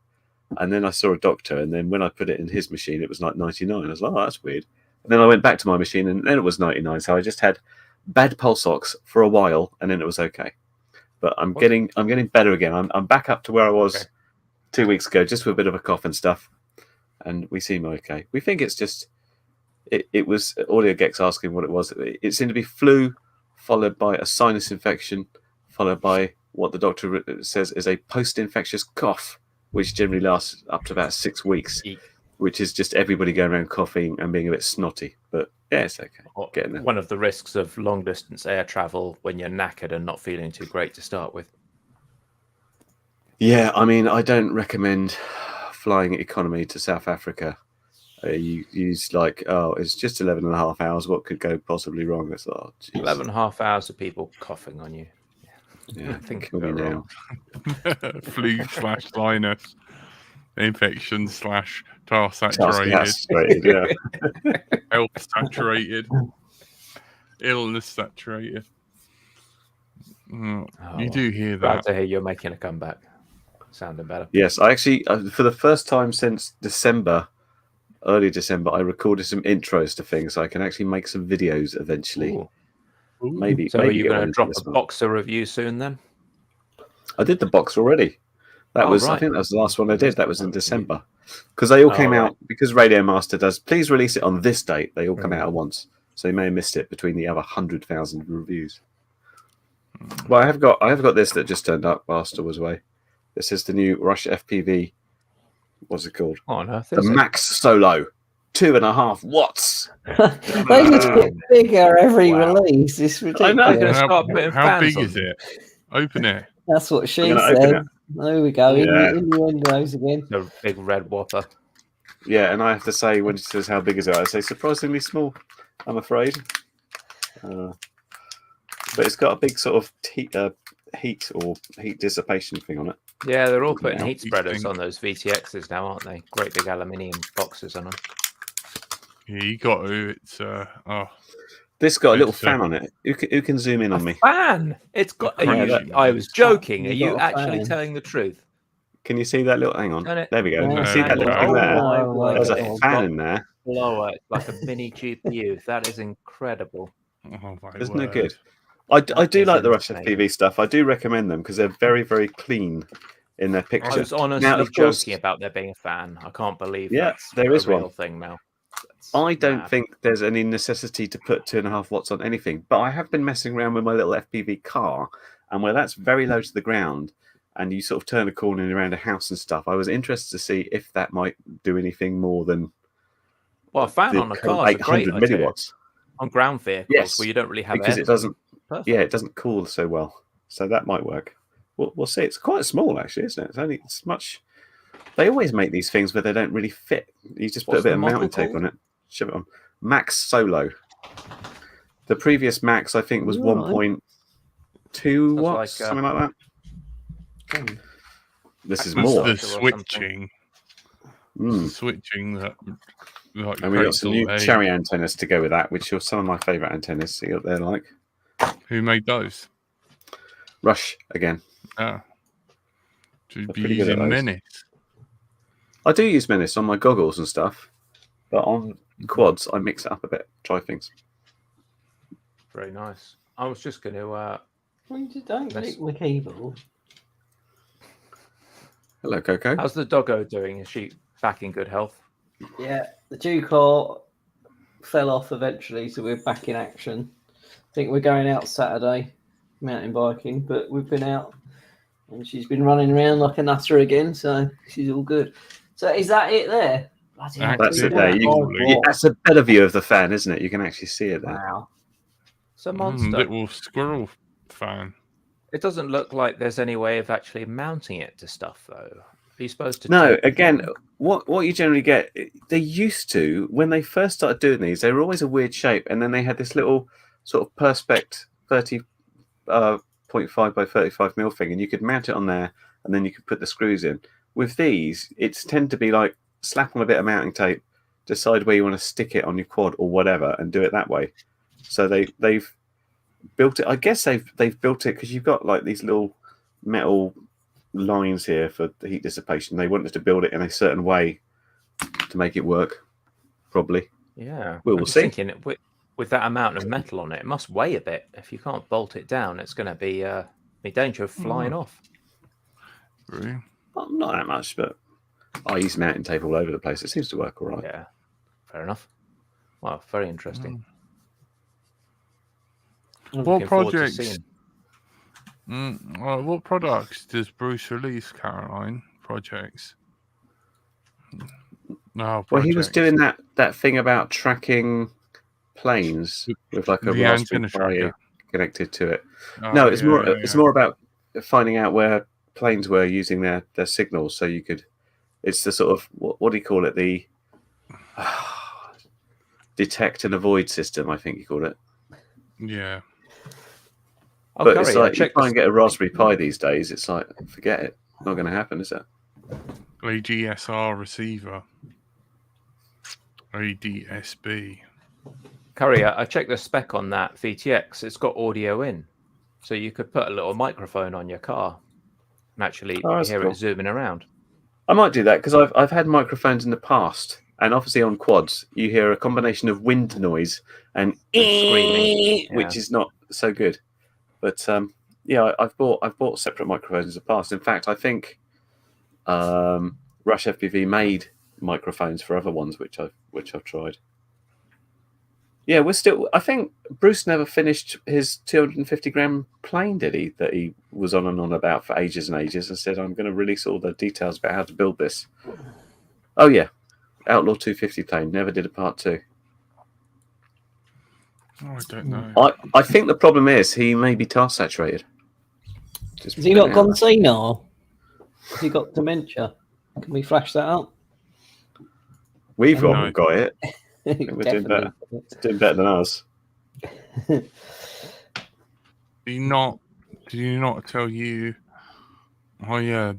And then I saw a doctor, and then when I put it in his machine, it was like 99. I was like, oh, that's weird. And then I went back to my machine, and then it was 99. So I just had bad pulse ox for a while, and then it was okay. But I'm getting better again. I'm back up to where I was 2 weeks ago, just with a bit of a cough and stuff. And we seem okay. We think it's just it was Audio Gex asking what it was. It seemed to be flu, followed by a sinus infection, followed by what the doctor says is a post-infectious cough, which generally lasts up to about 6 weeks, which is just everybody going around coughing and being a bit snotty. But yeah, it's okay. Getting there.
One of the risks of long distance air travel when you're knackered and not feeling too great to start with.
Yeah, I mean, I don't recommend flying economy to South Africa. You use like, oh, it's just 11 and a half hours. What could go possibly wrong? It's
11 and a half hours of people coughing on you.
Yeah,
think
kill me now.
Flu/sinus infection / task
Saturated,
saturated,
yeah.
health saturated, illness saturated. You do hear
Glad
that.
to hear you're making a comeback. Sounding better.
Yes, I actually, for the first time since early December, I recorded some intros to things, so I can actually make some videos eventually.
Ooh.
Maybe.
So are
maybe
you
get
going
one
to
into
drop
this
a
one.
Boxer review soon then?
I did the box already. That
Oh,
was, I
right.
think that was the last one I did. That was in December. Because they all came
right.
out, because Radio Master does, please release it on this date. They all come out
Mm.
at once. So you may have missed it between the other 100,000 reviews. Well, I have got this that just turned up whilst I was away. This is the new Rush FPV. What's it called?
What on earth
The
is it?
Max Solo. 2.5 watts.
They just get bigger every
Wow.
release. It's
I know.
They're going
ridiculous.
to start putting
How
fans
big
on
is
them.
it? Open it.
That's what she
I'm gonna open
said.
it.
There we go.
Yeah.
Innuendos again.
The big red whopper.
Yeah, and I have to say, when she says how big is it, I say surprisingly small, I'm afraid. But it's got a big sort of heat dissipation thing on it.
Yeah, they're all putting
Yeah,
heat spreaders
think-
on those VTXs now, aren't they? Great big aluminium boxes on them.
Yeah, you got to. It's
This got a little
It's,
fan on it. Who can zoom in on me?
Fan! It's got. Are
Yeah,
you,
that-
I was joking.
You
Are you
got a
actually
fan.
telling the truth?
Can you see that little? Hang on.
Turn it.
There we go.
No,
You see that little
no.
thing there?
Oh, my
There's a
God.
fan in there.
Blower. It's like a mini GPU. That is incredible.
oh my
Isn't it
word.
good? I do
is
like the Rush
insane.
FPV stuff. I do recommend them because they're very, very clean in their
I
pictures.
was honestly
Now, of course,
joking about there being a fan. I can't believe
Yeah,
that's
there is
a real
one.
thing now. That's
I don't
mad.
think there's any necessity to put 2.5 watts on anything, but I have been messing around with my little FPV car, and where that's very low to the ground, and you sort of turn a corner and around a house and stuff, I was interested to see if that might do anything more than
Well, a fan
the
on a car is a great
800
idea.
milliwatts.
On ground vehicles
Yes,
where you don't really have
because
air.
it doesn't.
Perfect.
Yeah, it doesn't cool so well, so that might work. We'll see. It's quite small, actually, isn't it? It's much. They always make these things where they don't really fit. You just put
What's
a bit
the
of
model
mounting tape
called?
on it, shove it on. Max Solo. The previous Max, I think, was
Right.
1.2
Sounds
watts,
like,
something like that. This is
That's
more.
the
Or something.
switching.
Mm.
Switching that. Like
And we got some new
Craigslist,
cherry antennas to go with that, which are some of my favourite antennas. See what they're like.
Who made those?
Rush again.
Ah. Should
They're
be
pretty good at
using
those.
Menace.
I do use Menace on my goggles and stuff, but on quads, I mix it up a bit, try things.
Very nice. I was just going to.
Well, you just don't
That's-
lick my keyboard.
Hello, Coco.
How's the doggo doing? Is she back in good health?
Yeah, the Duke fell off eventually, so we're back in action. I think we're going out Saturday, mountain biking, but we've been out and she's been running around like a nutter again, so she's all good. So is that it there? Bloody hell,
That's it
2.5
there.
Yeah,
That's a better view of the fan, isn't it? You can actually see it there.
Wow.
It's a monster.
Little squirrel fan.
It doesn't look like there's any way of actually mounting it to stuff, though. Are you supposed to?
No,
tape it
again,
down?
what you generally get, they used to, when they first started doing these, they were always a weird shape, and then they had this little sort of Perspex 30.5 by 35 mil thing, and you could mount it on there, and then you could put the screws in. With these, it's tend to be like slap on a bit of mounting tape, decide where you want to stick it on your quad or whatever, and do it that way. So they've built it. I guess they've built it because you've got like these little metal lines here for the heat dissipation. They wanted to build it in a certain way to make it work. Probably.
Yeah.
We'll
I'm just
see.
thinking with that amount of metal on it, it must weigh a bit. If you can't bolt it down, it's going to be danger of flying off.
Really?
Well, not that much, but I use mounting tape all over the place. It seems to work all right.
Yeah. Fair enough. Well, very interesting.
What
Looking forward to
projects?
seeing.
What products does Bruce release, Caroline? Projects. No,
Well, he was
projects.
doing that thing about tracking planes with like a
The
Raspberry
antenna
Pi
tracker.
connected to it.
Oh,
No, it's
yeah,
more.
yeah,
It's
yeah.
more about finding out where planes were using their signals, so you could. It's the sort of what do you call it? The detect and avoid system, I think you called it.
Yeah.
Oh,
But
Curry,
it's
I
like you
checked
try
the-
and get a Raspberry Pi these days. It's like forget it. Not going to happen, is it?
AGSR receiver. ADSB.
Curry, I checked the spec on that VTX. It's got audio in, so you could put a little microphone on your car and actually
Oh, that's
hear
cool.
it zooming around.
I might do that because I've had microphones in the past, and obviously on quads you hear a combination of wind noise and
screaming,
which
yeah.
is not so good. But yeah, I've bought separate microphones in the past. In fact, I think Rush FPV made microphones for other ones, which I've tried. Yeah, I think Bruce never finished his 250-gram plane, did he? That he was on and on about for ages and ages, and said, "I'm going to release all the details about how to build this." Oh yeah, Outlaw 250 plane. Never did a part 2.
Oh, I don't know.
I think the problem is he may be task saturated.
Has he not gone senile? Has he got dementia? Can we flash that up?
We've
No.
got it. I think we're doing better. Doing better than us.
Did he not tell you? Oh yeah,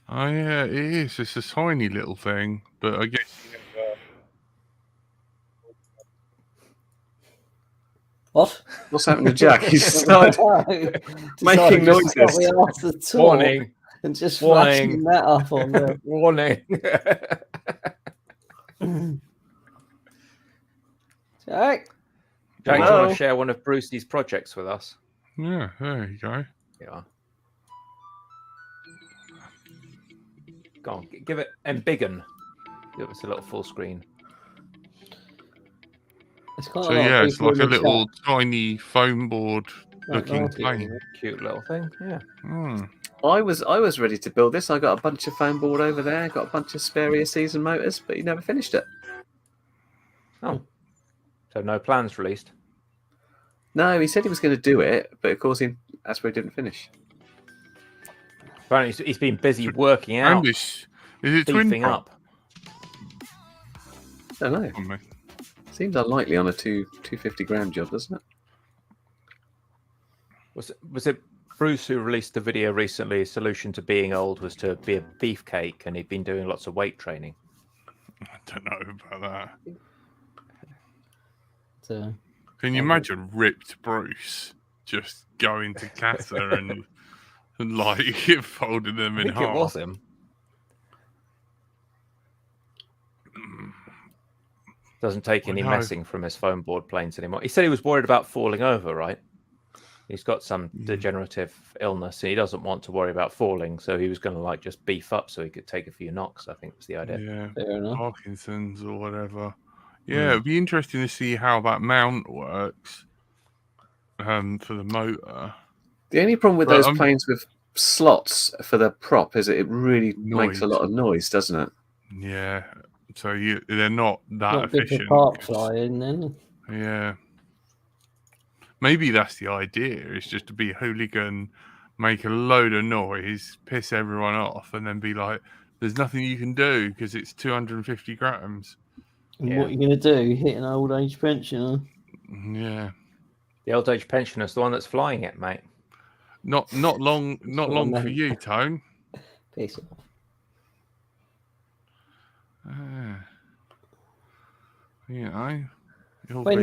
it is. It's a tiny little thing, but I guess you never...
What?
What's happened to Jack? He's started making noises.
Warning.
And just
Warning.
flashing that up on the
Warning.
Jack.
Jack, do you
Hello?
want to share one of Brucey's projects with us?
Yeah, there you go.
Yeah. Go on, give it embiggen. Give us a little full screen.
It's quite
So
a lot of
yeah, it's
people
like
in
a
the
little
chat.
tiny foam board looking
Right,
plane.
Cute little thing. Yeah.
Hmm.
I was ready to build this. I got a bunch of foam board over there. Got a bunch of spare ear season motors, but he never finished it.
Oh. So no plans released.
No, he said he was going to do it, but of course that's where he didn't finish.
Apparently he's been busy working out,
And is it twin
beefing
prop?
up.
I don't know.
Oh, mate.
Seems unlikely on a 250-gram job, doesn't it?
Was it Bruce who released the video recently? His solution to being old was to be a beefcake, and he'd been doing lots of weight training.
I don't know about that.
So,
Can you imagine ripped Bruce just going to Qatar and like folding them
I
in
think
half?
it was him. Doesn't take any
No.
messing from his foam board planes anymore. He said he was worried about falling over, right? He's got some degenerative illness and he doesn't want to worry about falling, so he was going to like just beef up so he could take a few knocks, I think was the idea.
Yeah,
fair enough.
Parkinson's or whatever. Yeah, it'd be interesting to see how that mount works for the motor.
The only problem with
But,
those planes with slots for the prop is it really makes a
Noise.
lot of noise, doesn't it?
Yeah, so they're not that
Not good for
efficient.
park flying then.
Yeah. Maybe that's the idea, is just to be a hooligan, make a load of noise, piss everyone off, and then be like, there's nothing you can do because it's 250 grams.
And
Yeah.
what are you going to do? Hit an old age pensioner?
Yeah.
The old age pensioner's the one that's flying it, mate.
Not long
what I
for
meant.
you, Tone.
Piss off.
You know, you'll
When,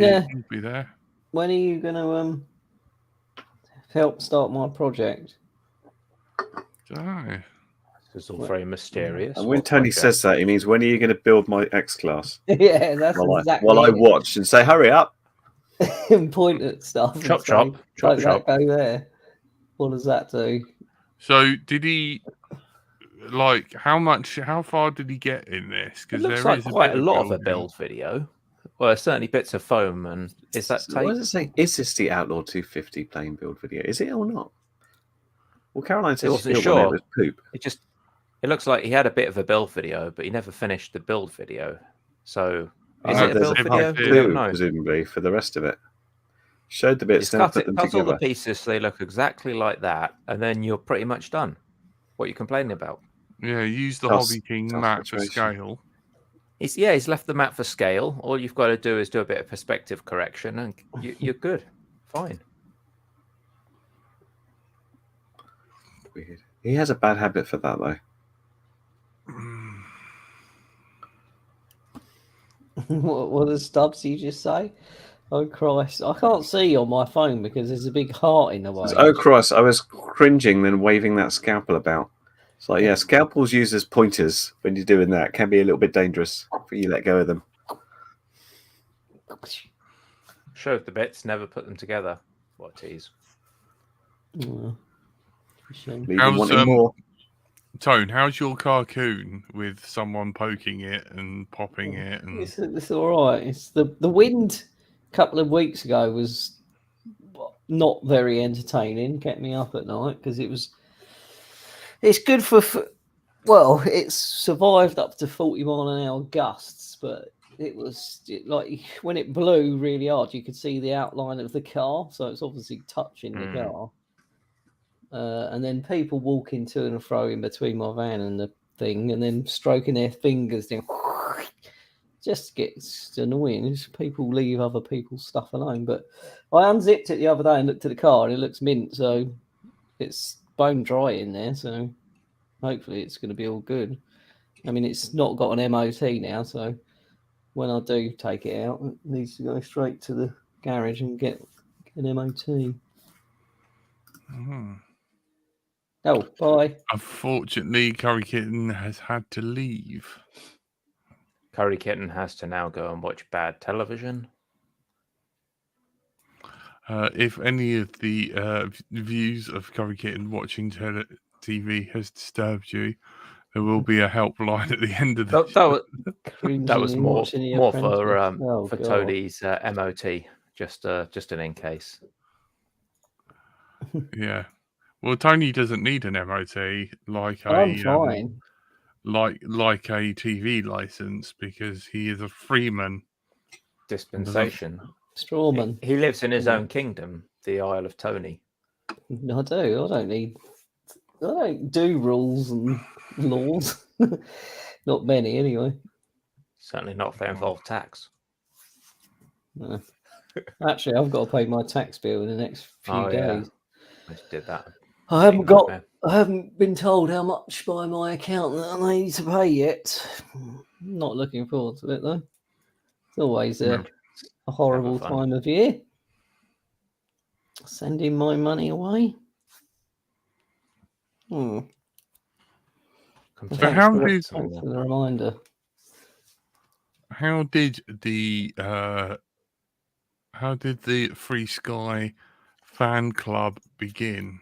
be there.
When are you going to help start my project?
Dunno.
This is all very mysterious.
And when
What
Tony
project?
says that, he means, when are you going to build my X-Class?
Yeah, that's exactly
While I
it.
watch and say, hurry up.
And point at stuff. and
Chop,
say,
chop, chop,
"Don't
chop."
that go there. What does that do?
So did he, like, how far did he get in this?
It
Because
looks
there
like
is
quite a
bit
lot of a
building.
build video. Well, certainly bits of foam, and is that
So what
tape?
does it say? Is this the Outlaw 250 plane build video? Is it or not? Well, Caroline said she
wasn't
built one, it
sure.
was poop.
It looks like he had a bit of a build video, but he never finished the build video. So is
Oh,
it a
there's
build
a
video?
part
We
two,
don't know.
presumably, for the rest of it. Showed the bits,
Just
then
cut
put them
all
together.
the pieces so they look exactly like that, and then you're pretty much done. What are you complaining about?
Yeah, use the
Task-
Hobby King
task
map for
saturation.
scale.
He's left the map for scale. All you've got to do is do a bit of perspective correction, and you're good. Fine.
Weird. He has a bad habit for that, though.
What does Stubbsy just say? Oh Christ! I can't see on my phone because there's a big heart in the way.
Oh, Christ, I was cringing then waving that scalpel about. It's like, yeah, scalpels used as pointers when you're doing that can be a little bit dangerous if you let go of them.
Showed the bits, never put them together. What a tease.
Oh, shame.
Leaving
How's,
wanting more.
Tone, how's your carcoon with someone poking it and popping it? And
It's all right. It's the wind a couple of weeks ago was not very entertaining. Kept me up at night because it's good for well, it's survived up to 40 mile an hour gusts, but like when it blew really hard, you could see the outline of the car, so it's obviously touching the car. And then people walking to and fro in between my van and the thing, and then stroking their fingers down. Just gets annoying. People leave other people's stuff alone. But I unzipped it the other day and looked at the car, and it looks mint, so it's bone dry in there. So hopefully it's going to be all good. I mean, it's not got an MOT now, so when I do take it out, it needs to go straight to the garage and get an MOT. Oh, bye.
Unfortunately, Curry Kitten has had to leave.
Curry Kitten has to now go and watch bad television.
If any of the views of Curry Kitten watching TV has disturbed you, there will be a helpline at the end of the show.
That was more for
God.
Tony's MOT, just an in case.
Yeah. Well, Tony doesn't need an MOT like
I'm fine.
like a TV license because he is a freeman.
Dispensation.
Strawman.
He lives in his own kingdom, the Isle of Tony.
I do. I don't do rules and laws. Not many, anyway.
Certainly not if they involve tax.
No. Actually, I've got to pay my tax bill in the next few days.
I just did that.
I haven't been told how much by my accountant I need to pay yet. I'm not looking forward to it though. It's always a horrible time of year. Sending my money away.
So
thanks for the reminder.
How did the Free Sky fan club begin?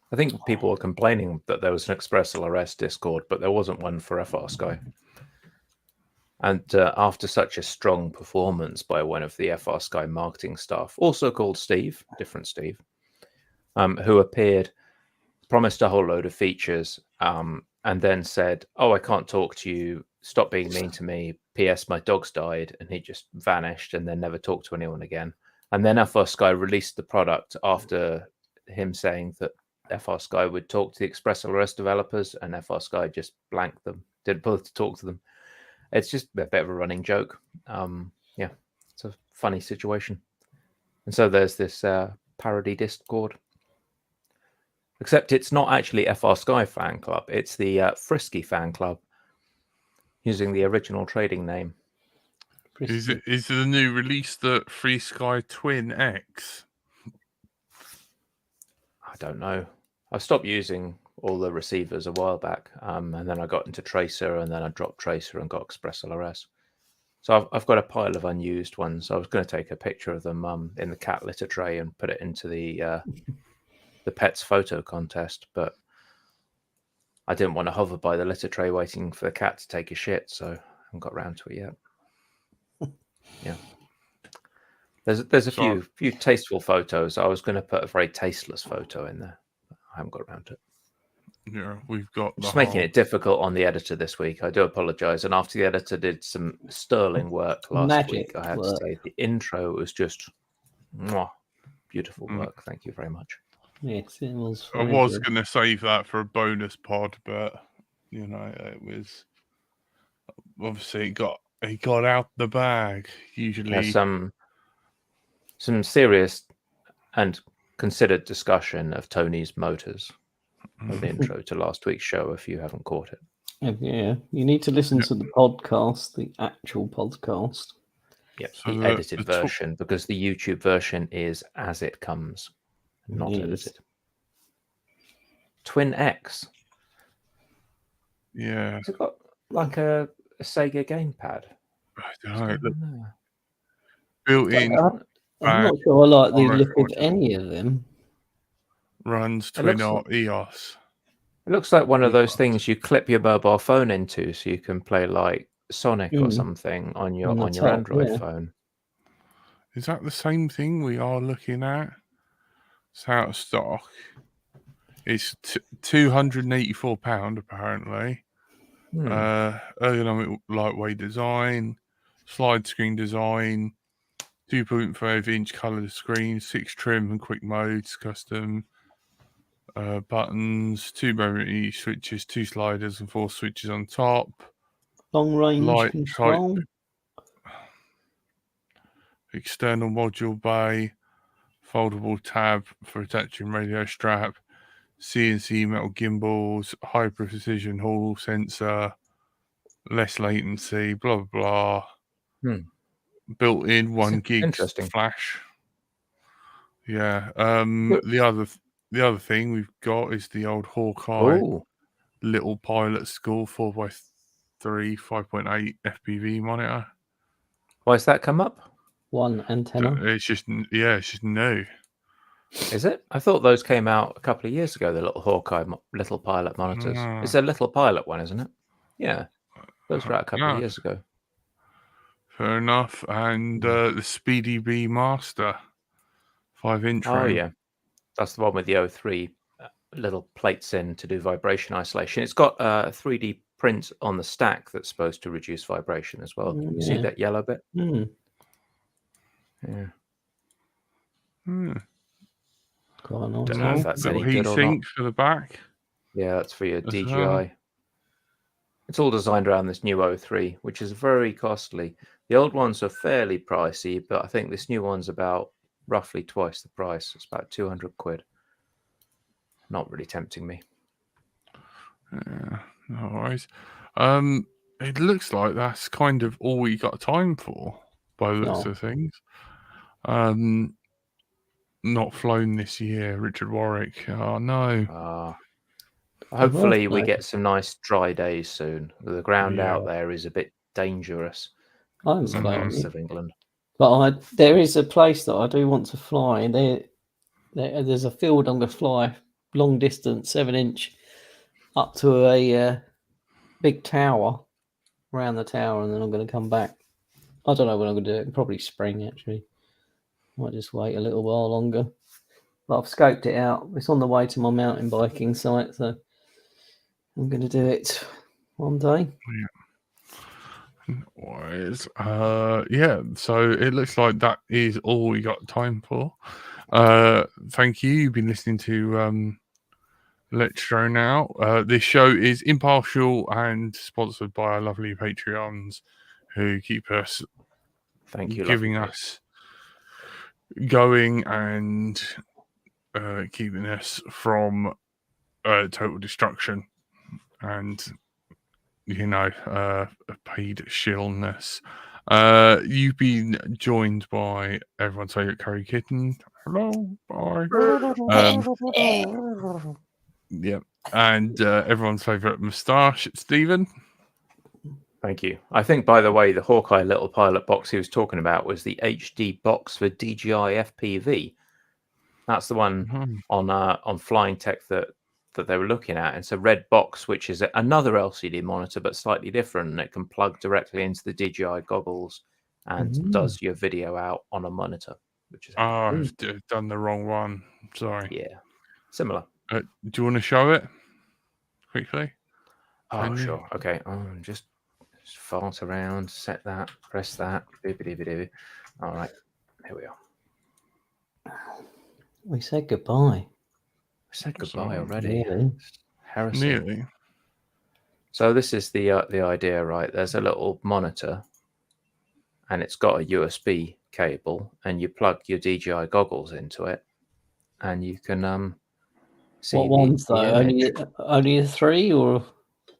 I think people were complaining that there was an Express LRS Discord, but there wasn't one for FR Sky. And after such a strong performance by one of the FR Sky marketing staff, also called Steve, different Steve, who appeared, promised a whole load of features, and then said, "Oh, I can't talk to you. Stop being mean to me. P.S. My dog's died," and he just vanished and then never talked to anyone again. And then FR Sky released the product after him saying that FR Sky would talk to the Express LRS developers, and FR Sky just blanked them, didn't bother to talk to them. It's just a bit of a running joke. It's a funny situation. And so there's this parody Discord. Except it's not actually FR Sky fan club. It's the Frisky fan club, using the original trading name.
Is the new release the Free Sky Twin X?
I don't know. I stopped using all the receivers a while back, and then I got into Tracer, and then I dropped Tracer and got Express LRS. So I've got a pile of unused ones. I was going to take a picture of them in the cat litter tray and put it into the pets photo contest, but I didn't want to hover by the litter tray waiting for the cat to take a shit, so I haven't got around to it yet. Yeah. There's a few tasteful photos. I was going to put a very tasteless photo in there. I haven't got around to it.
Yeah, we've got
just making it difficult on the editor this week. I do apologize. And after the editor did some sterling work last week, I have to say the intro was just beautiful work. Thank you very much.
Yes, it was.
I was going to save that for a bonus pod, but it was obviously it got out the bag. Usually,
some serious and considered discussion of Tony's motors. The intro to last week's show, if you haven't caught it.
Yeah, you need to listen to the podcast, the actual podcast.
Yep, so the edited version, because the YouTube version is as it comes, not edited. Twin X.
Yeah.
Has it got like a Sega gamepad?
I don't know. built-in
I'm not sure I like the
Alright,
look of
awesome.
any of them.
runs
It looks
Twin EOS.
It looks like one of those
EOS.
things you clip your mobile phone into, so you can play like Sonic or something on your
On the top,
Android
yeah.
phone.
Is that the same thing we are looking at? It's out of stock. It's £284 apparently. Ergonomic lightweight design, slide screen design, 2.5-inch color screen, 6 trim and quick modes, custom buttons, 2 memory switches, 2 sliders and 4 switches on top.
Long range
Light
control.
type, external module bay, foldable tab for attaching radio strap, CNC metal gimbals, high precision hall sensor, less latency, blah blah blah. Built-in 1 gig
interesting.
flash. Yeah. The other thing we've got is the old Hawkeye little pilot school 4x3 5.8 FPV monitor.
Why's that come up?
One antenna.
It's just new.
Is it? I thought those came out a couple of years ago. The little Hawkeye little pilot monitors. It's a little pilot one, isn't it? Yeah, those were out a couple of years ago.
Fair enough. And the Speedy B Master 5-inch.
Oh yeah, that's the one with the O3 little plates in to do vibration isolation. It's got a 3D print on the stack that's supposed to reduce vibration as well. You see that yellow bit? Yeah.
Quite nice.
Don't know if that's any
Little
good
heat
or not.
sink for the back.
Yeah, that's for your
as
DJI.
well.
It's all designed around this new O3, which is very costly. The old ones are fairly pricey, but I think this new one's about roughly twice the price. It's about 200 quid. Not really tempting me.
Yeah, no worries. It looks like that's kind of all we got time for, by the looks of things. Not flown this year, Richard Warwick. Oh no.
Hopefully we get some nice dry days soon. The ground out there is a bit dangerous.
I'm
some parts of England.
But there is a place that I do want to fly. There's a field I'm going to fly long distance, 7-inch, up to a big tower, around the tower, and then I'm going to come back. I don't know when I'm going to do it. Probably spring, actually. Might just wait a little while longer. But I've scoped it out. It's on the way to my mountain biking site, so I'm going to do it one day.
Anyways, so it looks like that is all we got time for. Thank you. You've been listening to Let's Drone Out. This show is impartial and sponsored by our lovely Patreons who keep us giving us going and keeping us from total destruction and paid shillness. You've been joined by everyone's favorite curry kitten. Hello, bye. Yeah, and everyone's favorite moustache, Stephen.
Thank you. I think, by the way, the Hawkeye little pilot box he was talking about was the HD box for DJI FPV. That's the one on Flying Tech that they were looking at. It's a red box, which is another LCD monitor, but slightly different, and it can plug directly into the DJI goggles and does your video out on a monitor. Which is
I've done the wrong one. Sorry.
Yeah, similar.
Do you want to show it quickly?
Oh, sure. Okay. Just fart around, set that, press that. All right. Here we are.
We said goodbye.
We said goodbye already. Heresy.
Nearly.
So this is the idea, right? There's a little monitor, and it's got a USB cable, and you plug your DJI goggles into it, and you can see.
What ones though? Only a 3 or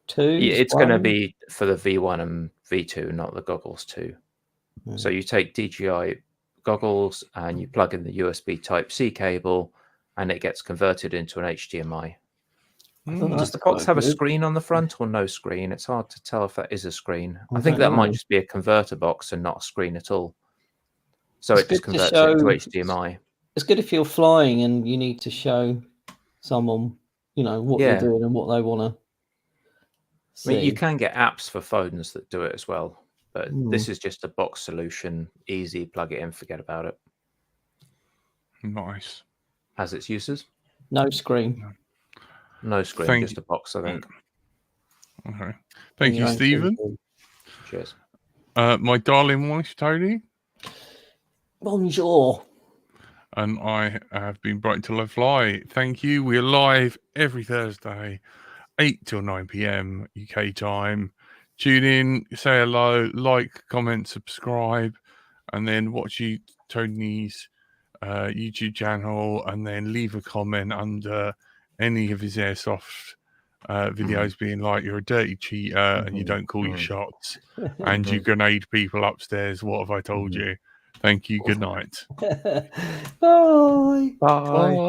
2?
Yeah, it's going to be for the V1 and V2, not the goggles 2. So you take DJI goggles and you plug in the USB Type-C cable, and it gets converted into an HDMI. Does the box have a screen on the front or no screen? It's hard to tell if that is a screen. I think that might just be a converter box and not a screen at all. So
It's
it just
good to
converts
show-
it to HDMI.
It's good if you're flying and you need to show someone, what
Yeah.
you're doing and what they want to
I mean,
see.
you can get apps for phones that do it as well, but
Hmm.
this is just a box solution. Easy, plug it in, forget about it.
Nice.
Has its uses.
No screen.
No screen,
Thank
just a box, I think.
Okay. Thank you,
Your own
Stephen.
keyboard.
Cheers.
My darling wife, Tony,
Bonjour.
and I have been Brighton till I fly. Thank you. We're live every Thursday, 8 till 9 p.m. UK time. Tune in, say hello, like, comment, subscribe, and then watch Tony's YouTube channel, and then leave a comment under any of his airsoft videos, being like, you're a dirty cheater and you don't call your shots and you grenade people upstairs. What have I told you? Thank you. Good night.
Bye.
Bye.